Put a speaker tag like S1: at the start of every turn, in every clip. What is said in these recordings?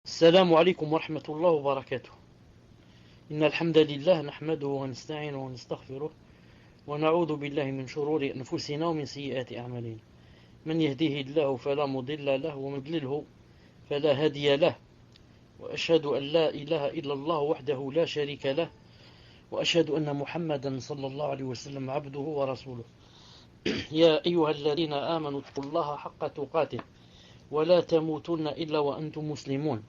S1: السلام عليكم ورحمة الله وبركاته. إن الحمد لله نحمده ونستعينه ونستغفره ونعوذ بالله من شرور أنفسنا ومن سيئات أعمالنا. من يهديه الله فلا مضل له ومن يضلله فلا هادي له، وأشهد أن لا إله إلا الله وحده لا شريك له، وأشهد أن محمدا صلى الله عليه وسلم عبده ورسوله. يا أيها الذين آمنوا اتقوا الله حق تقاته ولا تموتن إلا وأنتم مسلمون.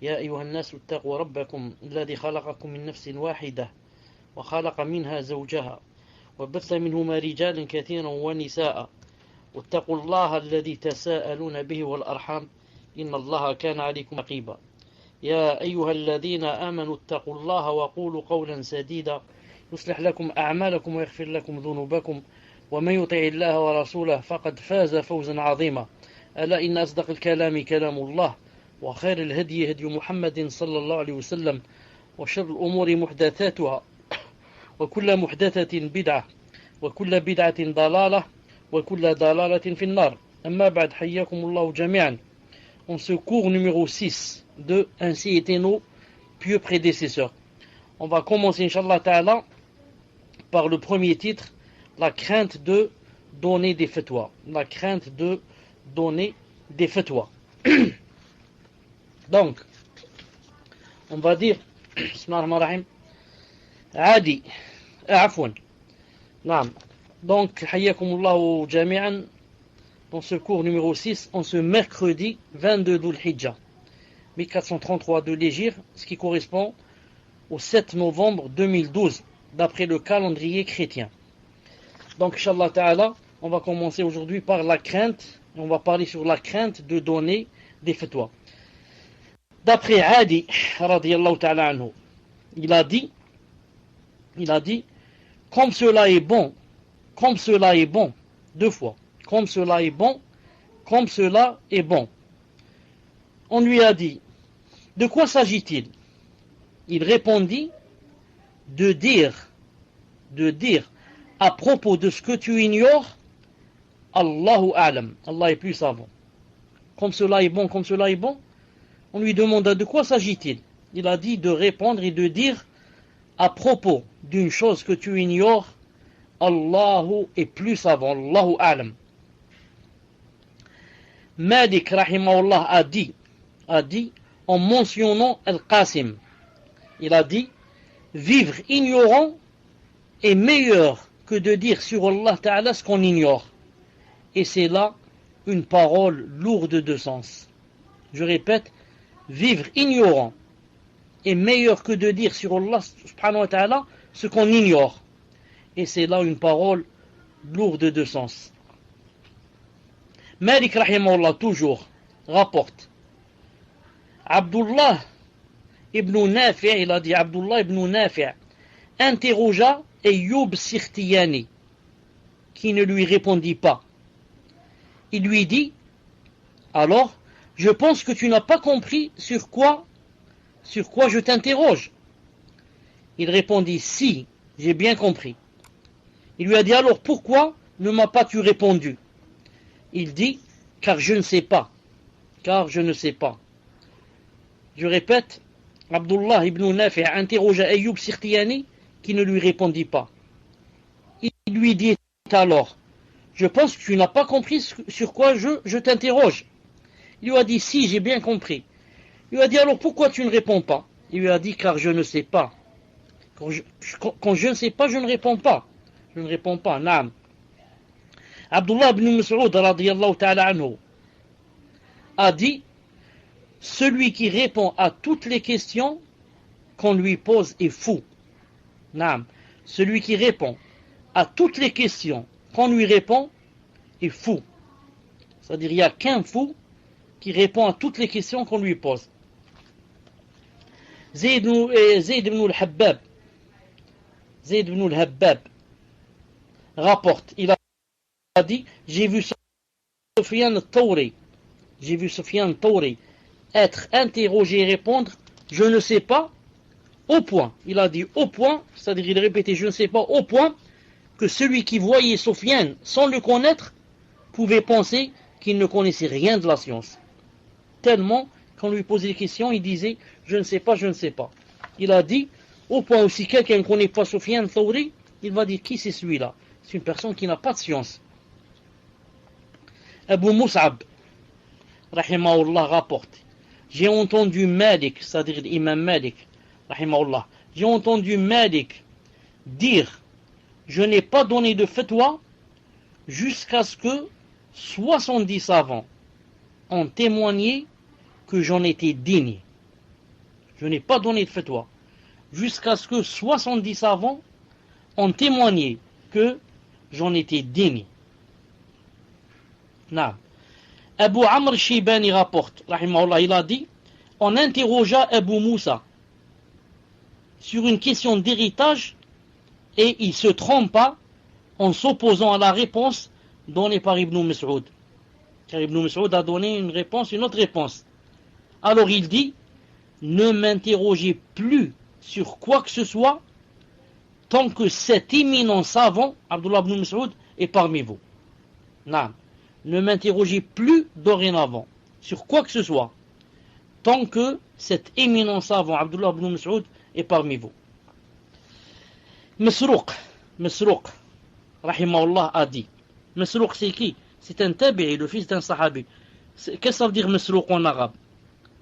S1: يا أيها الناس اتقوا ربكم الذي خلقكم من نفس واحدة وخلق منها زوجها وبث منهما رجالا كثيرا ونساء، واتقوا الله الذي تساءلون به والأرحام إن الله كان عليكم رقيبا. يا أيها الذين آمنوا اتقوا الله وقولوا قولا سديدا يصلح لكم أعمالكم ويغفر لكم ذنوبكم، ومن يطع الله ورسوله فقد فاز فوزا عظيما. ألا إن أصدق الكلام كلام الله، وخير الهدي هدي محمد صلى الله عليه وسلم، وشر الأمور محدثاتها، وكل محدثة بدعة، وكل بدعة ضلالة، وكل ضلالة في النار. أما بعد، حياكم الله جميعا. On se cours numéro 6 de Ainsi étaient nos pieux prédécesseurs. On va commencer, Inch'Allah Ta'ala, par le premier titre, la crainte de donner des fatwas. La crainte de donner des fatwas. Donc, on va dire, Bismillahirrahmanirrahim, Adi, Afwan. Naam. Donc, Hayyakumullahu Jami'an, dans ce cours numéro 6, en ce mercredi 22 Dhul Hijjah, 1433 de l'Hégire, ce qui correspond au 7 novembre 2012, d'après le calendrier chrétien. Donc, Inch'Allah Ta'ala, on va commencer aujourd'hui par la crainte, on va parler sur la crainte de donner des fatwas. D'après Adi, radiyallahu ta'ala anhu, il a dit, comme cela est bon, deux fois, comme cela est bon. On lui a dit, de quoi s'agit-il? Il répondit, de dire, à propos de ce que tu ignores, Allahu a'lam, Allah est plus savant. Comme cela est bon. On lui demanda de quoi s'agit-il. Il a dit de répondre et de dire à propos d'une chose que tu ignores, Allahu est plus savant, Allahu a'lam. Malik rahimahullah a dit en mentionnant Al-Qasim, il a dit vivre ignorant est meilleur que de dire sur Allah Ta'ala ce qu'on ignore. Et c'est là une parole lourde de sens. Je répète, vivre ignorant est meilleur que de dire sur Allah subhanahu wa ta'ala ce qu'on ignore. Et c'est là une parole lourde de sens. Malik rahimahullah toujours rapporte Abdullah ibn Nafi', il a dit Abdullah ibn Nafi' interrogea Ayyub Sirtiyani qui ne lui répondit pas. Il lui dit alors, je pense que tu n'as pas compris sur quoi je t'interroge. Il répondit, si, j'ai bien compris. Il lui a dit, alors pourquoi ne m'as pas tu répondu? Il dit, car je ne sais pas. Je répète, Abdullah ibn Nafi' interrogea Ayyub Sirtiyani qui ne lui répondit pas. Il lui dit alors, je pense que tu n'as pas compris sur quoi je t'interroge. Il lui a dit, si, j'ai bien compris. Il lui a dit, alors pourquoi tu ne réponds pas? Il lui a dit, car je ne sais pas. Quand je ne sais pas, je ne réponds pas. Naam. Abdullah ibn Mas'ud radiyallahu ta'ala anhu a dit, celui qui répond à toutes les questions qu'on lui pose est fou. Naam. Celui qui répond à toutes les questions qu'on lui répond est fou. C'est-à-dire, il n'y a qu'un fou qui répond à toutes les questions qu'on lui pose. Zayd ibn al-Habbab rapporte, il a dit, j'ai vu Sufyan al-Thawri être interrogé et répondre, je ne sais pas, au point. Il a dit au point, c'est-à-dire il répétait, je ne sais pas, au point que celui qui voyait Sufyan sans le connaître pouvait penser qu'il ne connaissait rien de la science. Tellement quand on lui posait des questions, il disait je ne sais pas, je ne sais pas. Il a dit, au point aussi quelqu'un ne connaît pas Soufiane Thawri, il va dire qui c'est celui-là? C'est une personne qui n'a pas de science. Abu Mus'ab, rahimahullah, rapporte, j'ai entendu Malik, c'est-à-dire l'imam Malik, rahimahullah, j'ai entendu Malik dire, je n'ai pas donné de fatwa jusqu'à ce que 70 savants ont témoigné que j'en étais digne. Je n'ai pas donné de fatwa jusqu'à ce que 70 savants ont témoigné que j'en étais digne. Non. Abu Amr Shibani rapporte, rahimahullah, il a dit, on interrogea Abu Moussa sur une question d'héritage et il se trompa en s'opposant à la réponse donnée par Ibn Mas'ud. Car Ibn Mas'ud a donné une réponse, une autre réponse. Alors il dit, ne m'interrogez plus sur quoi que ce soit tant que cet éminent savant, Abdullah ibn Mas'ud, est parmi vous. Non. Ne m'interrogez plus dorénavant sur quoi que ce soit tant que cet éminent savant, Abdullah ibn Mas'ud, est parmi vous. Masruq, rahimahullah, a dit. Masruq, c'est qui? C'est un tabi'i, le fils d'un sahabi. Qu'est-ce que ça veut dire Masruq en arabe?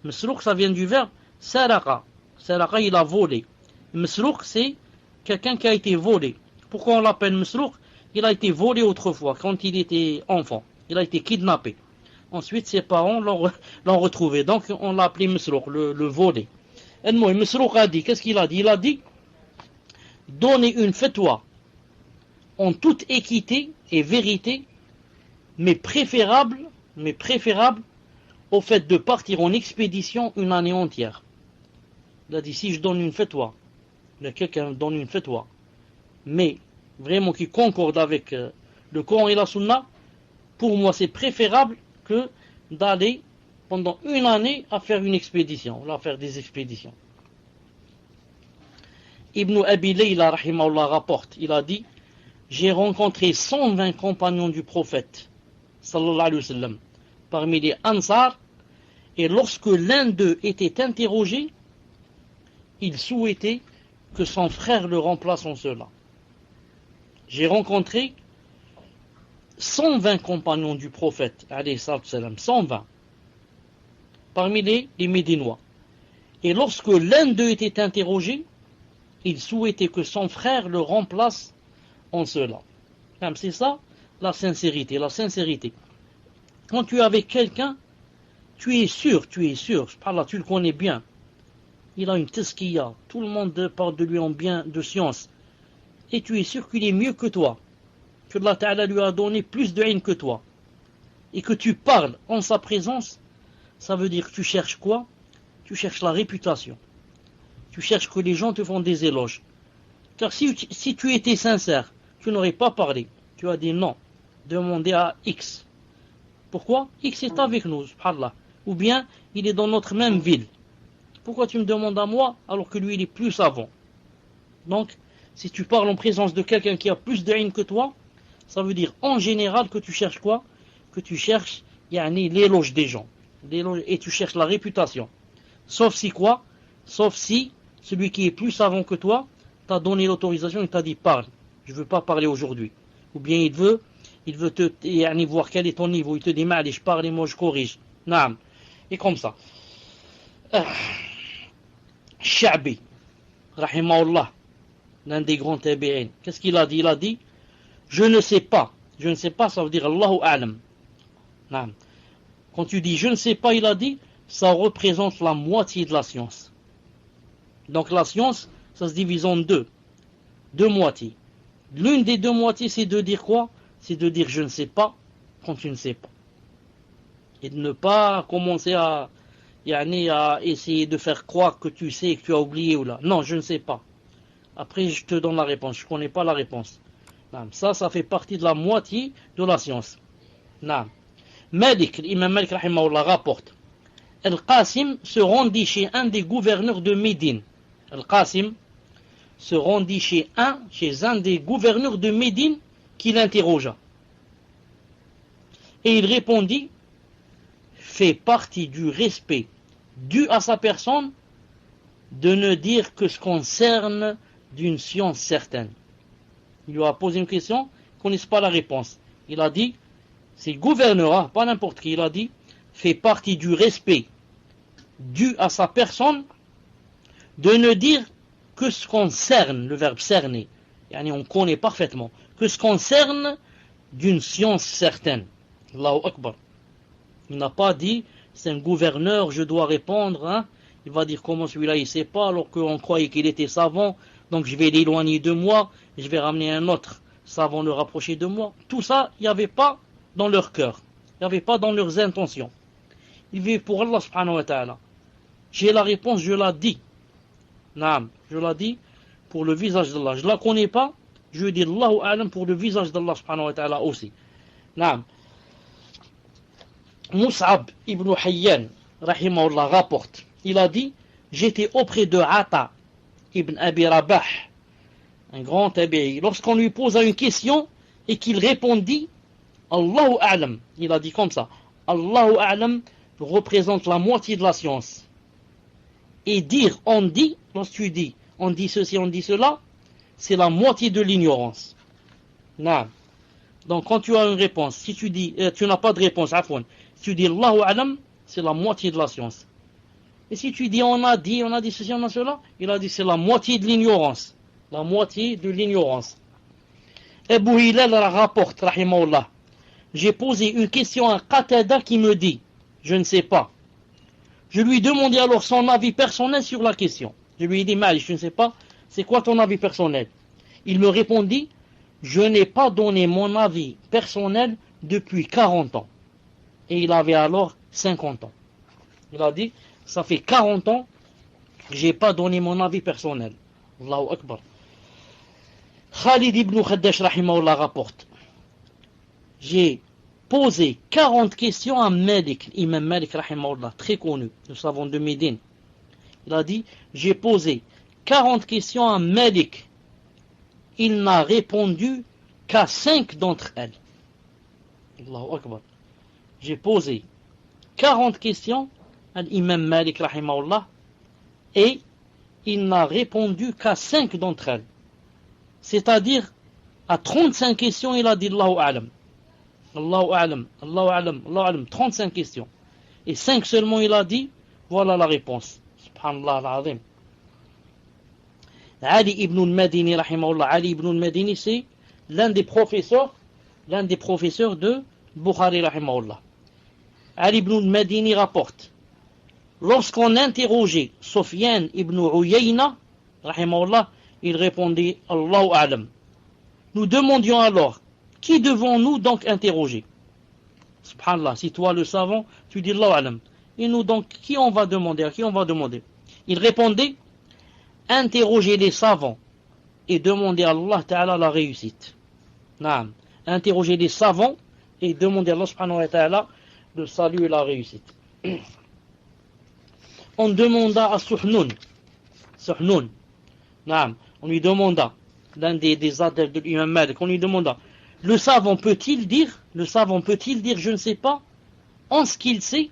S1: Masruq, ça vient du verbe saraqa. Saraqa, il a volé. Masruq, c'est quelqu'un qui a été volé. Pourquoi on l'appelle Masruq? Il a été volé autrefois, quand il était enfant. Il a été kidnappé. Ensuite, ses parents l'ont retrouvé. Donc, on l'a appelé Masruq, le volé. Et moi, Masruq a dit, qu'est-ce qu'il a dit? Il a dit, donner une fatwa en toute équité et vérité, mais préférable au fait de partir en expédition une année entière. Il a dit, si je donne une fatwa, quelqu'un donne une fatwa, mais vraiment qui concorde avec le Coran et la Sunna, pour moi c'est préférable que d'aller pendant une année à faire une expédition, à faire des expéditions. Ibn Abi Layla rahimahullah rapporte, il a dit, j'ai rencontré 120 compagnons du prophète sallallahu alayhi wa sallam parmi les Ansar, et lorsque l'un d'eux était interrogé, il souhaitait que son frère le remplace en cela. J'ai rencontré 120 compagnons du prophète, alayhi salam, 120, parmi les Médinois. Et lorsque l'un d'eux était interrogé, il souhaitait que son frère le remplace en cela. C'est ça, la sincérité. Quand tu es avec quelqu'un, tu es sûr, là, tu le connais bien. Il a une tazkiya, tout le monde parle de lui en bien de science. Et tu es sûr qu'il est mieux que toi, que Allah Ta'ala lui a donné plus de haine que toi. Et que tu parles en sa présence, ça veut dire que tu cherches quoi? Tu cherches la réputation. Tu cherches que les gens te font des éloges. Car si tu étais sincère, tu n'aurais pas parlé. Tu as dit non, demandez à X. Pourquoi? X est avec nous, subhanallah. Ou bien, il est dans notre même ville. Pourquoi tu me demandes à moi alors que lui il est plus savant? Donc, si tu parles en présence de quelqu'un qui a plus de haine que toi, ça veut dire en général que tu cherches quoi? Que tu cherches l'éloge des gens. Et tu cherches la réputation. Sauf si quoi? Sauf si celui qui est plus savant que toi t'a donné l'autorisation et t'a dit parle. Je ne veux pas parler aujourd'hui. Ou bien il veut te voir quel est ton niveau. Il te dit mal, je parle et moi je corrige. Naam. Et comme ça. Sha'bi, rahimahullah, l'un des grands tabi'in. Qu'est-ce qu'il a dit? Il a dit, je ne sais pas. Je ne sais pas, ça veut dire Allahu a'lam. Naam. Quand tu dis je ne sais pas, il a dit, ça représente la moitié de la science. Donc la science, ça se divise en deux moitiés. L'une des deux moitiés, c'est de dire quoi? C'est de dire je ne sais pas quand tu ne sais pas. Et de ne pas commencer à essayer de faire croire que tu sais, que tu as oublié ou là. Non, je ne sais pas. Après, je te donne la réponse. Je ne connais pas la réponse. Ça fait partie de la moitié de la science. L'imam Malik rahimahullah rapporte. Al-Qasim se rendit chez un des gouverneurs de Médine. Al-Qasim se rendit chez un des gouverneurs de Médine qui l'interrogea. Et il répondit, fait partie du respect dû à sa personne de ne dire que ce concerne d'une science certaine. Il lui a posé une question, il ne connaît pas la réponse. Il a dit, c'est le gouverneur, pas n'importe qui, il a dit, fait partie du respect dû à sa personne de ne dire que ce concerne, le verbe cerner, on connaît parfaitement, que ce concerne d'une science certaine. Allahu Akbar. Il n'a pas dit, c'est un gouverneur, je dois répondre, Il va dire comment celui-là il ne sait pas, alors qu'on croyait qu'il était savant, donc je vais l'éloigner de moi, je vais ramener un autre savant le rapprocher de moi. Tout ça, il n'y avait pas dans leur cœur, il n'y avait pas dans leurs intentions. Ils vivent pour Allah subhanahu wa ta'ala. J'ai la réponse, je la dis. Naam, je la dis pour le visage d'Allah. Je ne la connais pas, je dis Allahu a'lam pour le visage d'Allah subhanahu wa ta'ala aussi. Naam. Mus'ab ibn Hayyan, rahimahullah, rapporte. Il a dit, j'étais auprès de Ata ibn Abi Rabah, un grand tabi'i. Lorsqu'on lui posa une question et qu'il répondit, Allahu a'lam, il a dit comme ça, Allahu a'lam représente la moitié de la science. Et dire on dit, lorsque tu dis on dit ceci, on dit cela, c'est la moitié de l'ignorance. Non. Donc quand tu as une réponse, si tu dis tu n'as pas de réponse, afwan, si tu dis Allahu a'lam, c'est la moitié de la science. Et si tu dis on a dit ceci, on a cela, il a dit c'est la moitié de l'ignorance. La moitié de l'ignorance. Abu Hilal rapporte, rahimahullah, j'ai posé une question à Qatada qui me dit, je ne sais pas. Je lui demandais alors son avis personnel sur la question. Je lui ai dit, Mali, je ne sais pas, c'est quoi ton avis personnel? Il me répondit, je n'ai pas donné mon avis personnel depuis 40 ans. Et il avait alors 50 ans. Il a dit, ça fait 40 ans que je n'ai pas donné mon avis personnel. Allahu Akbar. Khalid ibn Khaddash rahimahullah rapporte, j'ai posé 40 questions à Malik, Imam Malik rahimahullah, très connu, nous savons de Médine. Il a dit, j'ai posé 40 questions à Malik. Il n'a répondu qu'à 5 d'entre elles. Allahu Akbar. J'ai posé 40 questions à l'imam Malik rahimahullah et il n'a répondu qu'à 5 d'entre elles. C'est-à-dire, à 35 questions, il a dit Allahu a'lam. Allahu a'lam, Allahu a'lam, Allahu a'lam, 35 questions. Et 5 seulement, il a dit, voilà la réponse. Subhanallah al-azim. Ali ibn al-Madini, rahimahullah, Ali ibn al-Madini, c'est l'un des professeurs de Bukhari, rahimahullah. Ali ibn al-Madini rapporte, lorsqu'on interrogeait Sufyan ibn Uyayna, rahimahullah, il répondait Allahu a'lam. Nous demandions alors, qui devons-nous donc interroger? Subhanallah, si toi le savant, tu dis Allahu a'lam. Et nous donc, qui on va demander? À qui on va demander? Il répondait, interroger les savants et demander à Allah Ta'ala la réussite. Naam. Interroger les savants et demander à Allah subhanahu wa ta'ala le salut et la réussite. On demanda à Suhnun. Naam. On lui demanda, l'un des adeptes de l'imam Malik, on lui demanda, le savant peut-il dire, je ne sais pas, en ce qu'il sait?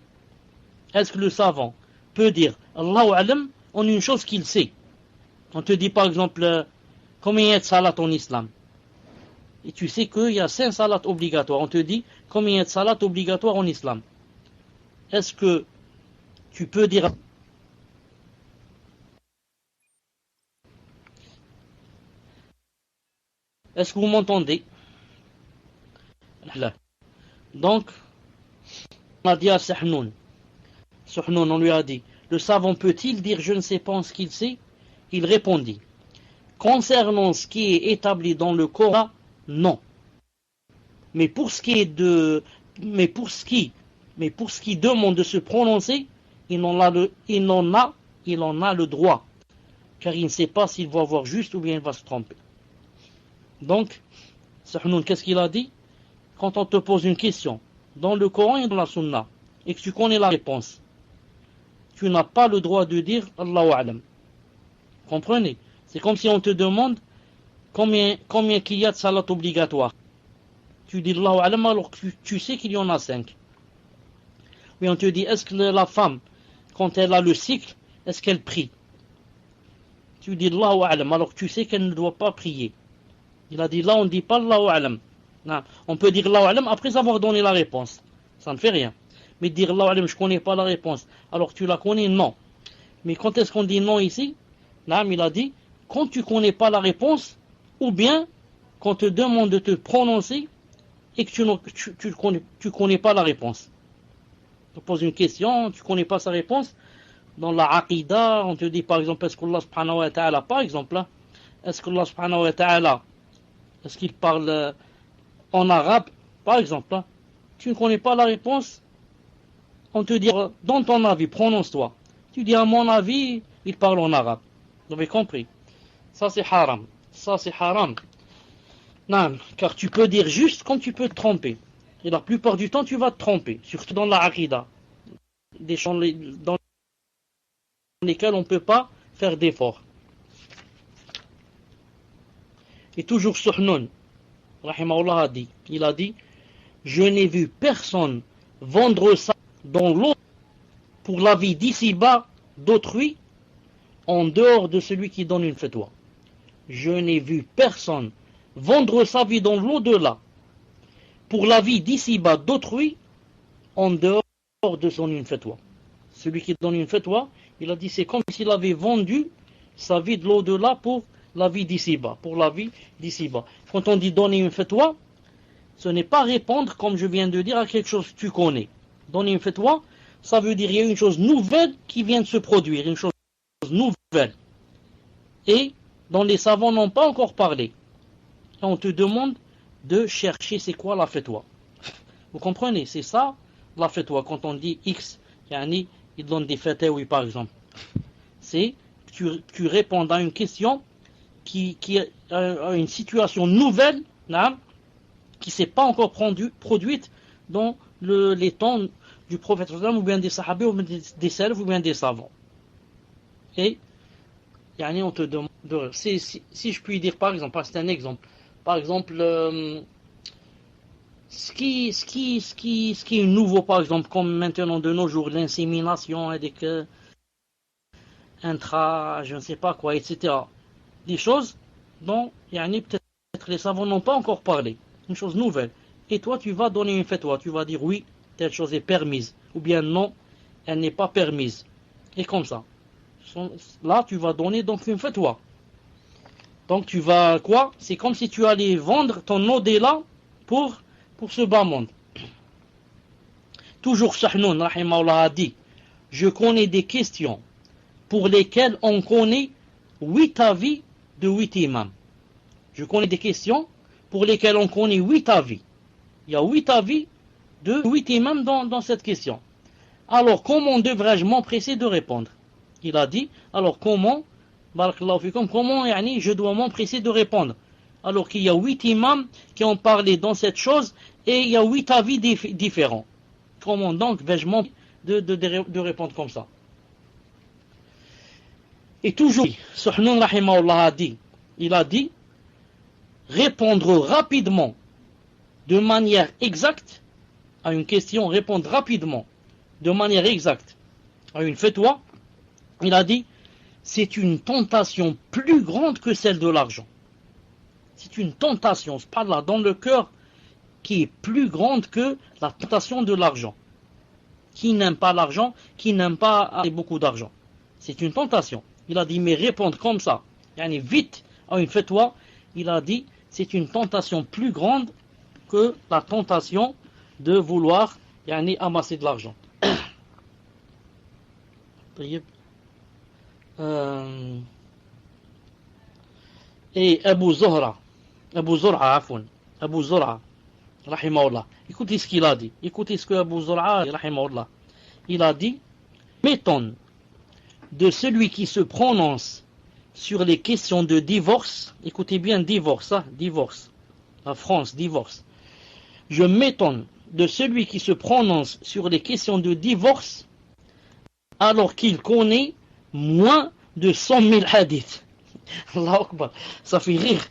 S1: Est-ce que le savant peut dire, Allahu a'lam, en une chose qu'il sait? On te dit par exemple, combien il y a de salat en islam? Et tu sais qu'il y a 5 salats obligatoires. On te dit, combien il y a de salat obligatoires en islam? Est-ce que tu peux dire... Est-ce que vous m'entendez? Là. Donc, on a dit à Suhnun, on lui a dit, le savant peut-il dire je ne sais pas ce qu'il sait? Il répondit, concernant ce qui est établi dans le Coran, non. Mais pour ce qui demande de se prononcer, il en a le droit, car il ne sait pas s'il va avoir juste ou bien il va se tromper. Donc, Suhnun, qu'est-ce qu'il a dit? Quand on te pose une question dans le Coran et dans la Sunna et que tu connais la réponse, tu n'as pas le droit de dire Allahu a'lam. Comprenez? C'est comme si on te demande combien qu'il y a de salat obligatoire. Tu dis Allahu a'lam alors que tu sais qu'il y en a 5. Mais on te dit est-ce que la femme quand elle a le cycle, est-ce qu'elle prie? Tu dis Allahu A'lam, alors que tu sais qu'elle ne doit pas prier. Il a dit là, on ne dit pas Allahu A'lam. Non, on peut dire Allahu A'lam après avoir donné la réponse. Ça ne fait rien. Mais dire Allahu A'lam, je ne connais pas la réponse, alors que tu la connais, non. Mais quand est-ce qu'on dit non ici? Là, il a dit, quand tu ne connais pas la réponse, ou bien qu'on te demande de te prononcer et que tu ne connais pas la réponse. On te pose une question, tu ne connais pas sa réponse. Dans la Aqidah, on te dit par exemple, est-ce qu'Allah subhanahu wa ta'ala, par exemple, là, est-ce qu'Allah subhanahu wa ta'ala, est-ce qu'il parle en arabe, par exemple, là, tu ne connais pas la réponse, on te dit, dans ton avis, prononce-toi. Tu dis, à mon avis, il parle en arabe. Vous avez compris? Ça c'est haram. Ça c'est haram. Non, car tu peux dire juste comme tu peux te tromper. Et la plupart du temps, tu vas te tromper, surtout dans la Aqidah. Des champs dans lesquels on ne peut pas faire d'efforts. Et toujours Suhnun, rahimahullah a dit, il a dit, je n'ai vu personne vendre ça dans l'eau pour la vie d'ici-bas d'autrui en dehors de celui qui donne une fatwa. Je n'ai vu personne vendre sa vie dans l'au-delà pour la vie d'ici-bas d'autrui en dehors de son une fatwa. Celui qui donne une fatwa, il a dit c'est comme s'il avait vendu sa vie de l'au-delà pour la vie d'ici-bas, pour la vie d'ici-bas. Quand on dit donner une fatwa, ce n'est pas répondre, comme je viens de dire, à quelque chose que tu connais. Donner une fatwa, ça veut dire qu'il y a une chose nouvelle qui vient de se produire, une chose nouvelle. Et dont les savants n'ont pas encore parlé. Et on te demande de chercher c'est quoi la fatwa. Vous comprenez? C'est ça la fatwa. Quand on dit X, il donne des fatwas, par exemple. C'est tu réponds à une question qui a une situation nouvelle, qui ne s'est pas encore produite dans les temps du prophète ou bien des sahabis ou bien des salafs ou bien des savants. Et on te demande si je puis dire par exemple, c'est un exemple. Par exemple, ce qui est nouveau par exemple, comme maintenant de nos jours, l'insémination avec je ne sais pas quoi, etc. Des choses dont peut-être les savants n'ont pas encore parlé. Une chose nouvelle. Et toi, tu vas donner une fatwa. Tu vas dire oui, telle chose est permise. Ou bien non, elle n'est pas permise. Et comme ça. Là, tu vas donner donc une fatwa. Donc tu vas quoi? C'est comme si tu allais vendre ton au-delà pour ce bas monde. Toujours Sahnun, rahimahullah, a dit, je connais des questions pour lesquelles on connaît 8 avis de 8 imams. Je connais des questions pour lesquelles on connaît 8 avis. Il y a 8 avis de 8 imams dans cette question. Alors comment devrais-je m'empresser de répondre? Il a dit, alors comment je dois m'empresser de répondre? Alors qu'il y a 8 imams qui ont parlé dans cette chose et il y a 8 avis différents. Comment donc vais-je m'empresser de répondre comme ça? Et toujours, Suhnun rahimahullah a dit, il a dit, répondre rapidement, de manière exacte, à une question, répondre rapidement, de manière exacte, à une fatwa, il a dit, c'est une tentation plus grande que celle de l'argent. C'est une tentation, c'est pas là, dans le cœur, qui est plus grande que la tentation de l'argent. Qui n'aime pas l'argent, qui n'aime pas avoir beaucoup d'argent. C'est une tentation. Il a dit, mais répondre comme ça, vite à une fatwa, il a dit, c'est une tentation plus grande que la tentation de vouloir amasser de l'argent. Et Abu Zur'a, rahimahullah, écoutez ce qu'il a dit, écoutez ce que Abu Zur'a, rahimahullah, il a dit, m'étonne de celui qui se prononce sur les questions de divorce, écoutez bien divorce, la France, divorce, je m'étonne de celui qui se prononce sur les questions de divorce alors qu'il connaît moins de 100 000 hadiths. Allahu Akbar, ça fait rire.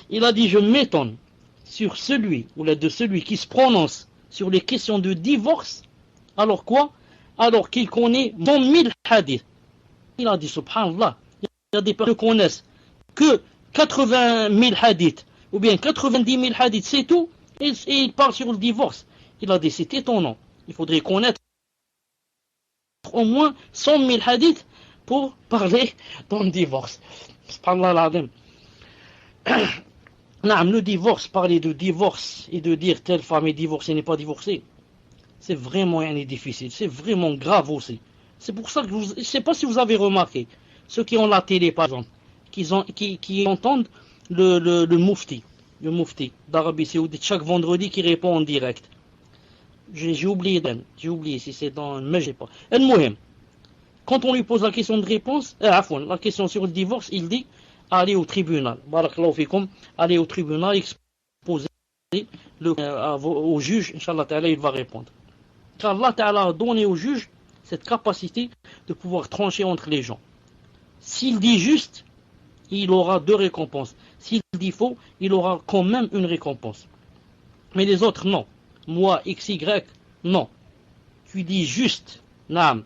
S1: Il a dit, je m'étonne sur celui qui se prononce sur les questions de divorce, alors quoi? alors qu'il connaît 100 000 hadiths. Il a dit, subhanallah, il y a des personnes qui ne connaissent que 80 000 hadiths, ou bien 90 000 hadiths, c'est tout, et il parle sur le divorce. Il a dit, c'est étonnant. Il faudrait connaître au moins 100 000 hadiths pour parler dans le divorce. Subhanallah l'azim. Le divorce, parler de divorce et de dire telle femme est divorcée, n'est pas divorcée, c'est vraiment difficile, c'est vraiment grave aussi. C'est pour ça que je ne sais pas si vous avez remarqué, ceux qui ont la télé par exemple, qui entendent le mufti d'Arabie Saoudite chaque vendredi qui répond en direct. J'ai oublié si c'est dans le mais j'ai pas. Quand on lui pose la question de réponse, la question sur le divorce, il dit allez au tribunal. Barakallahu fikum, allez au tribunal, exposer au juge, Inch'Allah Ta'ala, il va répondre. Car Allah Ta'ala a donné au juge cette capacité de pouvoir trancher entre les gens. S'il dit juste, il aura 2 récompenses. S'il dit faux, il aura quand même une récompense. Mais les autres, non. Moi, XY, non. Tu dis juste, naam,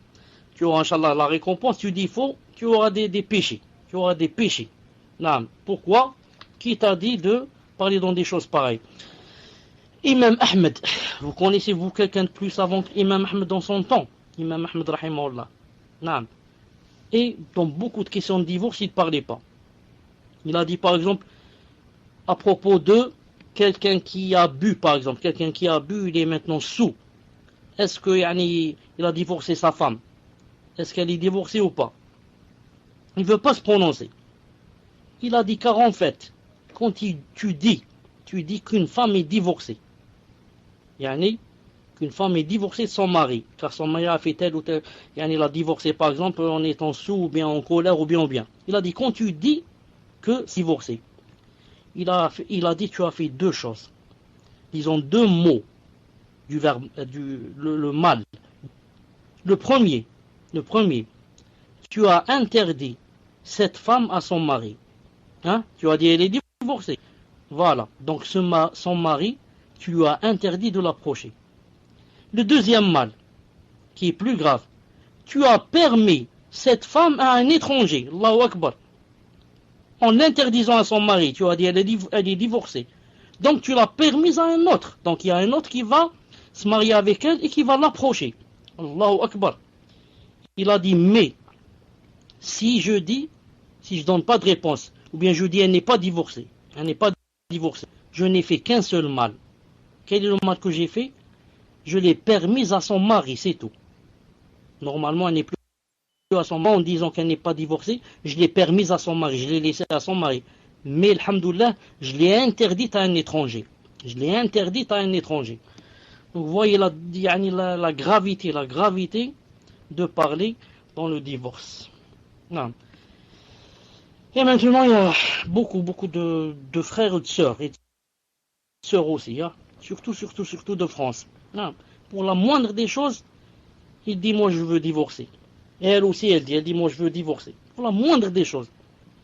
S1: tu auras, Inch'Allah, la récompense. Tu dis faux, tu auras des péchés. Tu auras des péchés. Naam. Pourquoi? Qui t'a dit de parler dans des choses pareilles? Imam Ahmed, vous connaissez-vous quelqu'un de plus savant qu'Imam Ahmed dans son temps? Imam Ahmed rahimahullah. Naam. Et dans beaucoup de questions de divorce, il ne parlait pas. Il a dit par exemple, à propos de quelqu'un qui a bu, par exemple, quelqu'un qui a bu, il est maintenant sous. Est-ce qu'il a divorcé sa femme? Est-ce qu'elle est divorcée ou pas? Il ne veut pas se prononcer. Il a dit car en fait, quand tu dis qu'une femme est divorcée, qu'une femme est divorcée de son mari, car son mari a fait tel ou tel, il a divorcé par exemple en étant sous, ou bien en colère, ou bien. Il a dit quand tu dis que c'est divorcé, il a dit tu as fait 2 choses. Disons 2 mots du verbe, le mal. Le premier, tu as interdit cette femme à son mari. Tu as dit elle est divorcée. Voilà, donc son mari, tu lui as interdit de l'approcher. Le deuxième mal, qui est plus grave, tu as permis cette femme à un étranger. Allahu Akbar. En l'interdisant à son mari, tu as dit elle est divorcée. Donc tu l'as permise à un autre. Donc il y a un autre qui va se marier avec elle et qui va l'approcher. Allahu Akbar. Il a dit mais si je donne pas de réponse, ou bien je dis elle n'est pas divorcée, je n'ai fait qu'un seul mal. Quel est le mal que j'ai fait? Je l'ai permise à son mari, c'est tout. Normalement elle n'est plus à son mari en disant qu'elle n'est pas divorcée, je l'ai permise à son mari, je l'ai laissée à son mari. Mais alhamdoulilah, je l'ai interdite à un étranger. Donc vous voyez la gravité de parler dans le divorce. Non. Et maintenant, il y a beaucoup de frères et de sœurs, aussi, surtout de France. Non. Pour la moindre des choses, il dit moi je veux divorcer. Et elle aussi, elle dit moi je veux divorcer. Pour la moindre des choses.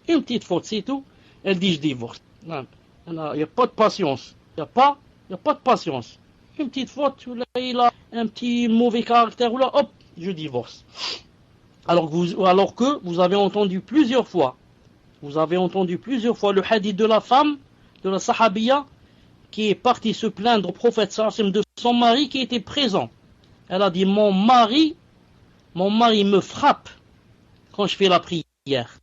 S1: Une petite faute, c'est tout. Elle dit je divorce. Non. Il n'y a pas de patience. Il n'y a pas de patience. Une petite faute, il a un petit mauvais caractère, là, hop, je divorce. Alors que vous avez entendu plusieurs fois le hadith de la femme, de la sahabiya, qui est partie se plaindre au prophète sallam de son mari qui était présent. Elle a dit mon mari me frappe quand je fais la prière.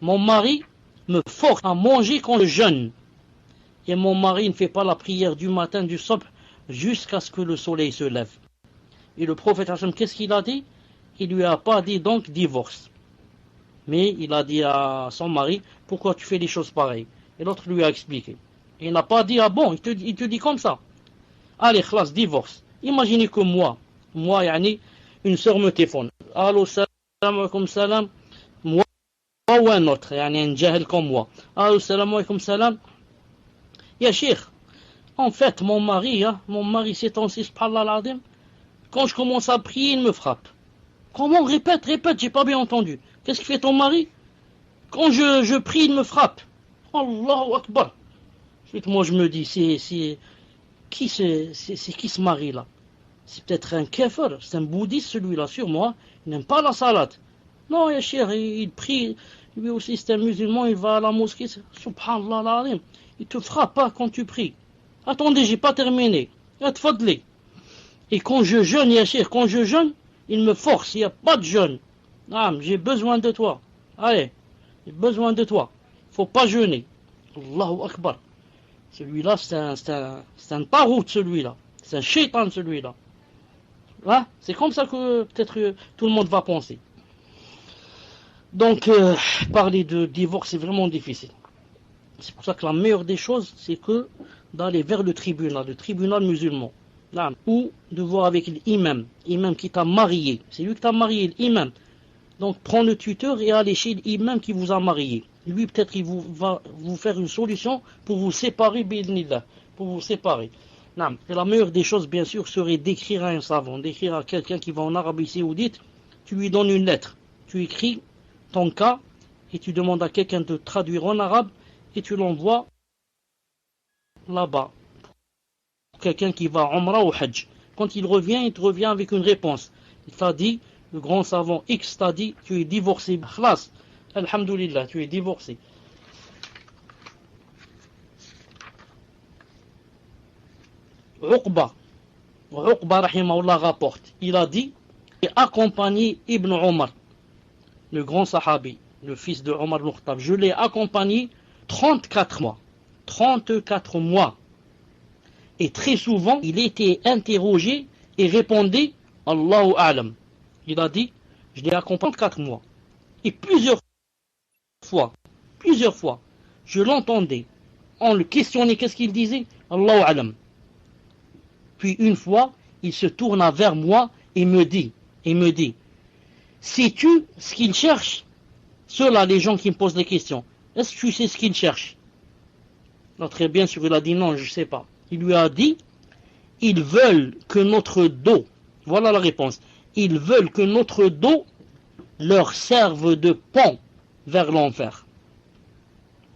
S1: Mon mari me force à manger quand je jeûne. Et mon mari ne fait pas la prière du matin du subh jusqu'à ce que le soleil se lève. Et le prophète sallam, qu'est-ce qu'il a dit? Il lui a pas dit donc divorce. Mais il a dit à son mari, pourquoi tu fais des choses pareilles? Et l'autre lui a expliqué. Il n'a pas dit, ah bon, il te dit comme ça. Allez, khlas, divorce. Imaginez que moi, une sœur me téléphone. Allô, salam alaikum salam. Moi ou un autre, un jahil comme moi. Allô, salam alaikum salam. Ya cheikh, en fait, mon mari, c'est ainsi, subhanallah l'azim. Quand je commence à prier, il me frappe. Comment? Répète, j'ai pas bien entendu. Qu'est-ce qu'il fait ton mari? Quand je prie, il me frappe. Allahu Akbar. Moi je me dis, c'est qui ce mari là? c'est peut-être un kafir, c'est un bouddhiste celui-là, sur moi, il n'aime pas la salade. Non, ya cher, il prie, lui aussi c'est un musulman, il va à la mosquée, subhanallah l'azim, il te frappe pas quand tu pries. Attendez, j'ai pas terminé. Atfadli. Et quand je jeûne, ya cher, quand je jeûne, il me force, il n'y a pas de jeûne. Ah, j'ai besoin de toi. Allez, j'ai besoin de toi. Il ne faut pas jeûner. Allahu Akbar. Celui-là, c'est un tarout, celui-là. C'est un shaitan, celui-là. Hein? C'est comme ça que peut-être tout le monde va penser. Donc, parler de divorce, c'est vraiment difficile. C'est pour ça que la meilleure des choses, c'est que d'aller vers le tribunal musulman. Là, ou de voir avec l'imam qui t'a marié. C'est lui qui t'a marié, l'imam. Donc, prends le tuteur et allez chez l'imam qui vous a marié. Lui, peut-être, il va vous faire une solution pour vous séparer, bi'idhnillah, pour vous séparer. Et la meilleure des choses, bien sûr, serait d'écrire à un savant, d'écrire à quelqu'un qui va en Arabie Saoudite. Tu lui donnes une lettre. Tu écris ton cas et tu demandes à quelqu'un de traduire en arabe et tu l'envoies là-bas. Quelqu'un qui va Umrah ou Hajj. Quand il te revient avec une réponse. Il t'a dit, le grand savant X t'a dit, tu es divorcé. Khlas. Alhamdulillah, tu es divorcé. Uqba rahimahullah rapporte. Il a dit, j'ai accompagné Ibn Omar, le grand sahabi, le fils de Omar al-Khattab. Je l'ai accompagné 34 mois. 34 mois. Et très souvent, il était interrogé et répondait Allahu A'lam. Il a dit, je l'ai accompagné 4 mois. Et plusieurs fois, je l'entendais. On le questionnait, qu'est-ce qu'il disait? Allahu A'lam. Puis une fois, il se tourna vers moi et me dit, sais-tu ce qu'il cherche? Ceux-là, les gens qui me posent des questions. Est-ce que tu sais ce qu'ils cherchent? Là, très bien sûr, il a dit non, je ne sais pas. Il lui a dit, ils veulent que notre dos, voilà la réponse, ils veulent que notre dos leur serve de pont vers l'enfer.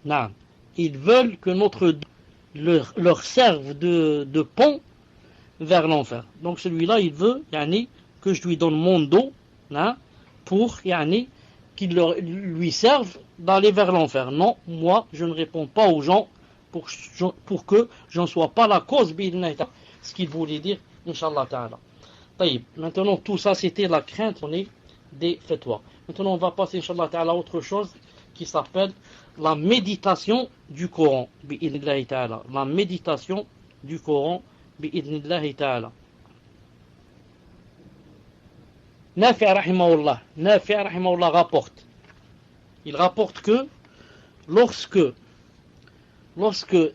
S1: Non, ils veulent que notre dos leur serve de pont vers l'enfer. Donc celui-là, il veut que je lui donne mon dos pour qu'il lui serve d'aller vers l'enfer. Non, moi, je ne réponds pas aux gens pour que j'en sois pas la cause, ce qu'il voulait dire, Inch'Allah Ta'ala. Maintenant, tout ça, c'était la crainte des fatwas. Maintenant, on va passer, Inch'Allah Ta'ala, à autre chose qui s'appelle la méditation du Coran, bi'idhnillahi ta'ala. La méditation du Coran, bi'idhnillahi ta'ala. Nafi' rahimahullah rapporte. Il rapporte que lorsque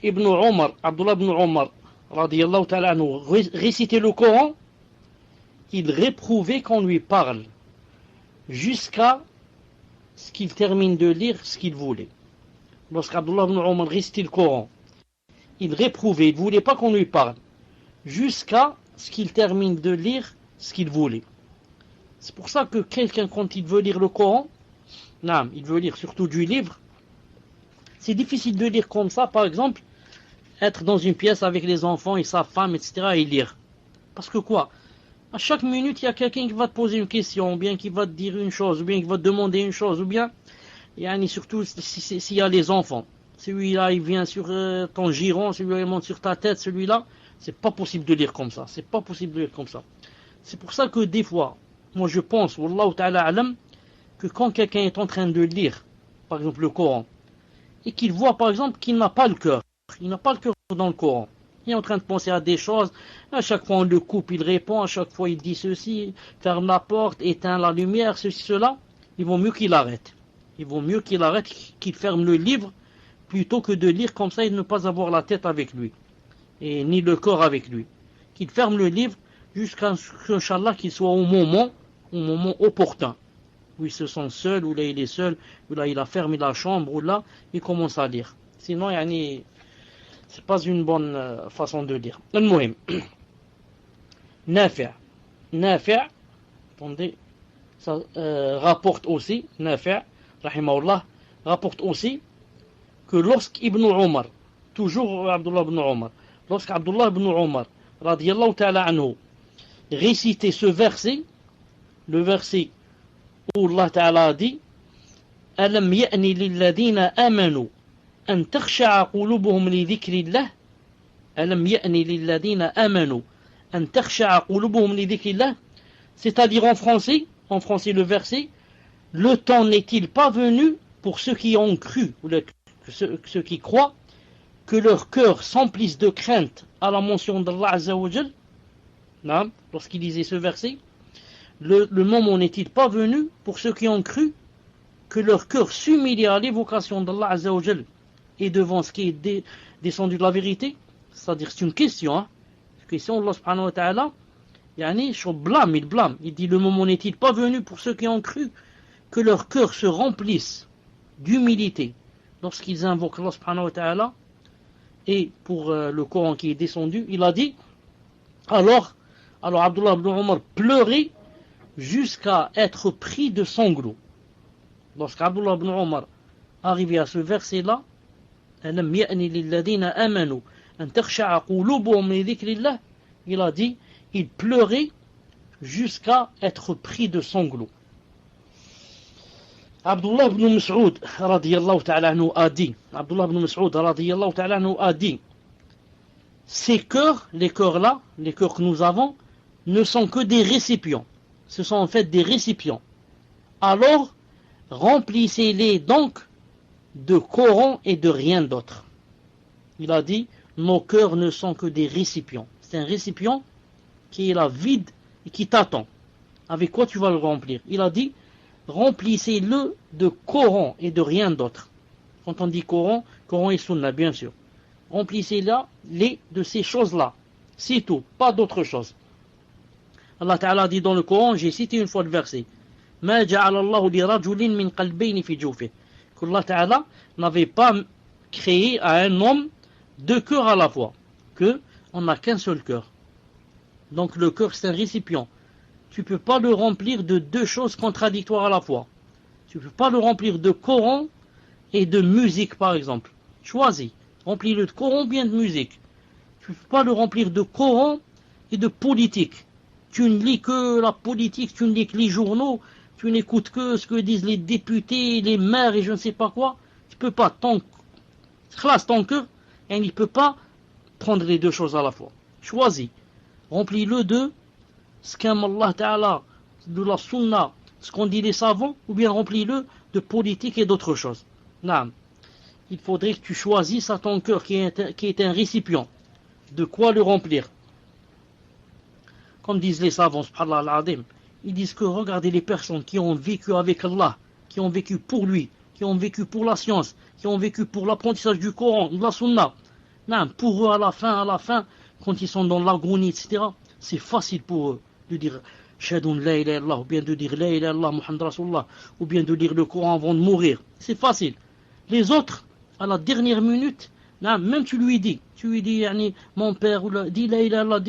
S1: Ibn Omar, Abdullah ibn Omar, radiyallahu ta'ala anhu, récitait le Coran, il réprouvait qu'on lui parle jusqu'à ce qu'il termine de lire ce qu'il voulait. Lorsqu'Abdullah ibn Omar récitait le Coran, il réprouvait, il ne voulait pas qu'on lui parle jusqu'à ce qu'il termine de lire ce qu'il voulait. C'est pour ça que quelqu'un, quand il veut lire le Coran, il veut lire surtout du livre, c'est difficile de lire comme ça, par exemple, être dans une pièce avec les enfants et sa femme, etc., et lire. Parce que quoi? À chaque minute, il y a quelqu'un qui va te poser une question, ou bien qui va te dire une chose, ou bien qui va te demander une chose, ou bien, surtout s'il y a les enfants. Celui-là, il vient sur ton giron, celui-là, il monte sur ta tête, celui-là, c'est pas possible de lire comme ça. C'est pas possible de lire comme ça. C'est pour ça que des fois, moi je pense, Wallahu ta'ala alam, que quand quelqu'un est en train de lire, par exemple le Coran, et qu'il voit par exemple qu'il n'a pas le cœur, il n'a pas le cœur dans le Coran, il est en train de penser à des choses, à chaque fois on le coupe, il répond, à chaque fois il dit ceci, ferme la porte, éteins la lumière, ceci, cela, il vaut mieux qu'il arrête. Il vaut mieux qu'il arrête, qu'il ferme le livre, plutôt que de lire comme ça et de ne pas avoir la tête avec lui, et ni le corps avec lui. Qu'il ferme le livre jusqu'à ce qu'Inch'Allah qu'il soit au moment opportun, où il se sent seul, où là il est seul, où là il a fermé la chambre, où là il commence à lire. Sinon, c'est pas une bonne façon de lire. Al-Muhim. Nafi', attendez, ça rapporte aussi, Nafi', rahimahullah, rapporte aussi que lorsqu'Ibn Omar, toujours Abdullah ibn Omar, lorsqu'Abdullah ibn Omar, radiyallahu ta'ala anhu, réciter ce verset, le verset où Allah Ta'ala a dit Alam ya'ni lilladhina amanu an takhsha'a qulubuhum li dhikrillah. Alam ya'ni lilladhina amanu an takhsha'a qulubuhum li dhikrillah. C'est-à-dire en français le verset, le temps n'est-il pas venu pour ceux qui ont cru, ou ceux qui croient, que leur cœur s'emplisse de crainte à la mention d'Allah Azza wa Jal. Lorsqu'il disait ce verset, le moment n'est-il pas venu pour ceux qui ont cru que leur cœur s'humilie à l'évocation d'Allah Azza wa Jal et devant ce qui est descendu de la vérité. C'est-à-dire, c'est une question, une question, Allah subhanahu wa ta'ala, il blâme, il dit, le moment n'est-il pas venu pour ceux qui ont cru que leur cœur se remplisse d'humilité lorsqu'ils invoquent Allah subhanahu wa ta'ala. Et pour le Coran qui est descendu, il a dit, alors Abdullah ibn Omar pleurait jusqu'à être pris de sanglots. Lorsqu'Abdullah ibn Omar arrivait à ce verset-là, Alam ya'ni lilladhina amanu an takhsha'a qulubuhum li dhikrillah, il a dit, il pleurait jusqu'à être pris de sanglots. Abdullah ibn Mas'ud radiyallahu ta'ala anhu a dit, ces cœurs, les cœurs là, les cœurs que nous avons, ne sont que des récipients. Ce sont en fait des récipients. Alors, remplissez-les donc de Coran et de rien d'autre. Il a dit, nos cœurs ne sont que des récipients. C'est un récipient qui est là vide et qui t'attend. Avec quoi tu vas le remplir? Il a dit, remplissez-le de Coran et de rien d'autre. Quand on dit Coran et Sunna, bien sûr. Remplissez-les de ces choses-là. C'est tout, pas d'autre chose. Allah Ta'ala dit dans le Coran, j'ai cité une fois le verset, Ma ja'ala Allahu li rajulin min qalbayni fi jawfihi. qu'Allah Ta'ala n'avait pas créé à un homme deux cœurs à la fois, que on n'a qu'un seul cœur. Donc le cœur c'est un récipient. Tu ne peux pas le remplir de deux choses contradictoires à la fois. Tu ne peux pas le remplir de Coran et de musique par exemple. Choisis, remplis-le de Coran ou bien de musique. Tu ne peux pas le remplir de Coran et de politique. Tu ne lis que la politique, tu ne lis que les journaux, tu n'écoutes que ce que disent les députés, les maires et je ne sais pas quoi. Tu ne peux pas, ton cœur, et il ne peut pas prendre les deux choses à la fois. Choisis, remplis-le de ce qu'aime Allah Ta'ala, de la sunna, ce qu'ont dit les savants, ou bien remplis-le de politique et d'autres choses. Non. Il faudrait que tu choisisses à ton cœur qui est un récipient. De quoi le remplir? Comme disent les savants, subhanallah al-azim, ils disent que regardez les personnes qui ont vécu avec Allah, qui ont vécu pour lui, qui ont vécu pour la science, qui ont vécu pour l'apprentissage du Coran, de la sunna. Non, pour eux à la fin, quand ils sont dans l'agonie, etc., c'est facile pour eux de dire Shadun la ilaha illallah, ou bien de dire la ilaha illallah Muhammad Rasulullah, ou bien de lire le Coran avant de mourir. C'est facile. Les autres, à la dernière minute, non, même tu lui dis mon père, dis la ilaha illallah,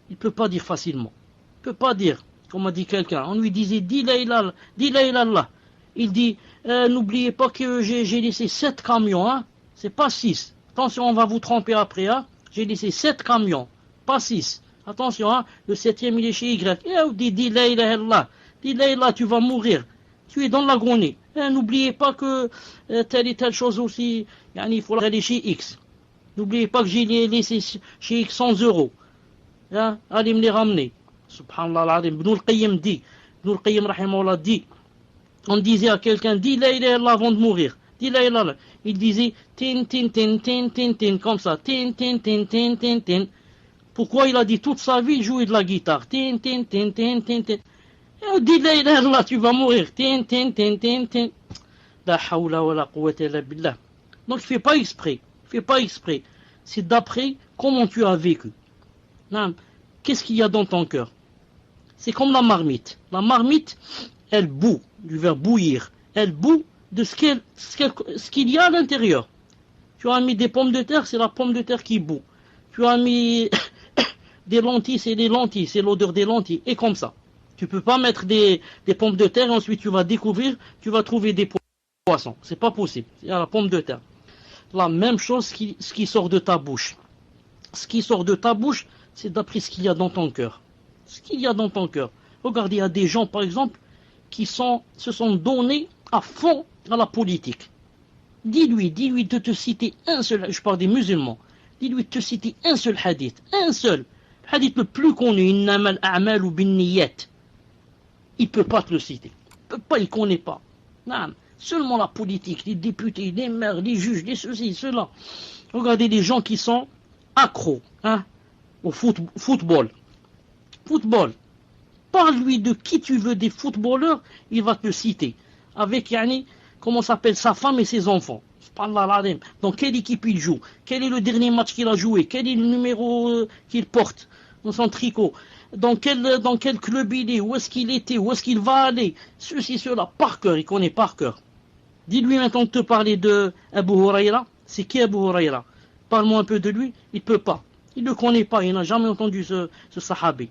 S1: il ne peut pas dire facilement. Il ne peut pas dire, comme a dit quelqu'un. On lui disait dis la ilaha illallah. Il dit n'oubliez pas que j'ai laissé 7 camions, hein. C'est pas 6. Attention, on va vous tromper après, hein. J'ai laissé 7 camions, pas 6. Attention, hein, le 7e il est chez Y. Et dis la ilaha illallah. Dis la ilaha, tu vas mourir. Tu es dans l'agonie. N'oubliez pas que telle et telle chose aussi, il faut aller chez X. N'oubliez pas que j'ai laissé chez X 100 euros. Hein, allez me les ramener. Subhanallah al-Azim. Ibn al-Qayyim dit, rahimahullah dit, on disait à quelqu'un, dis la ilaha illallah avant de mourir. Dis la ilaha illallah. Il disait, tin, comme ça. Tin. Pourquoi il a dit toute sa vie jouer de la guitare? Tin. Dis la ilaha illallah, tu vas mourir. Tin. La hawla wa la quwwata illa billah. Donc fais pas exprès. C'est d'après comment tu as vécu. Non. Qu'est-ce qu'il y a dans ton cœur? C'est comme la marmite. La marmite, elle bout, du verbe bouillir. Elle bout de ce qu'il y a à l'intérieur. Tu as mis des pommes de terre, c'est la pomme de terre qui bout. Tu as mis des lentilles, c'est les lentilles, c'est l'odeur des lentilles. Et comme ça. Tu peux pas mettre des pommes de terre et ensuite tu vas découvrir, tu vas trouver des poissons. C'est pas possible. C'est la pomme de terre. La même chose ce qui sort de ta bouche. Ce qui sort de ta bouche, c'est d'après ce qu'il y a dans ton cœur. ce qu'il y a dans ton cœur. Regardez, il y a des gens, par exemple, qui se sont donnés à fond à la politique. Dis-lui de te citer un seul, je parle des musulmans, dis-lui de te citer un seul hadith, un seul, le hadith le plus connu, innamal a'malu binniyat. Il ne peut pas te le citer. Il ne peut pas, il ne connaît pas. Non, seulement la politique, les députés, les maires, les juges, les ceci, cela. Regardez les gens qui sont accros au football. Football. Parle-lui de qui tu veux des footballeurs, il va te le citer. Avec, comment s'appelle sa femme et ses enfants. Dans quelle équipe il joue, quel est le dernier match qu'il a joué, quel est le numéro qu'il porte dans son tricot, dans quel club il est, où est-ce qu'il était, où est-ce qu'il va aller, ceci, cela, par cœur, il connaît par cœur. Dis-lui maintenant de te parler de Abu Huraira. C'est qui Abu Huraira? Parle-moi un peu de lui. Il ne peut pas. Il ne le connaît pas. Il n'a jamais entendu ce sahabi.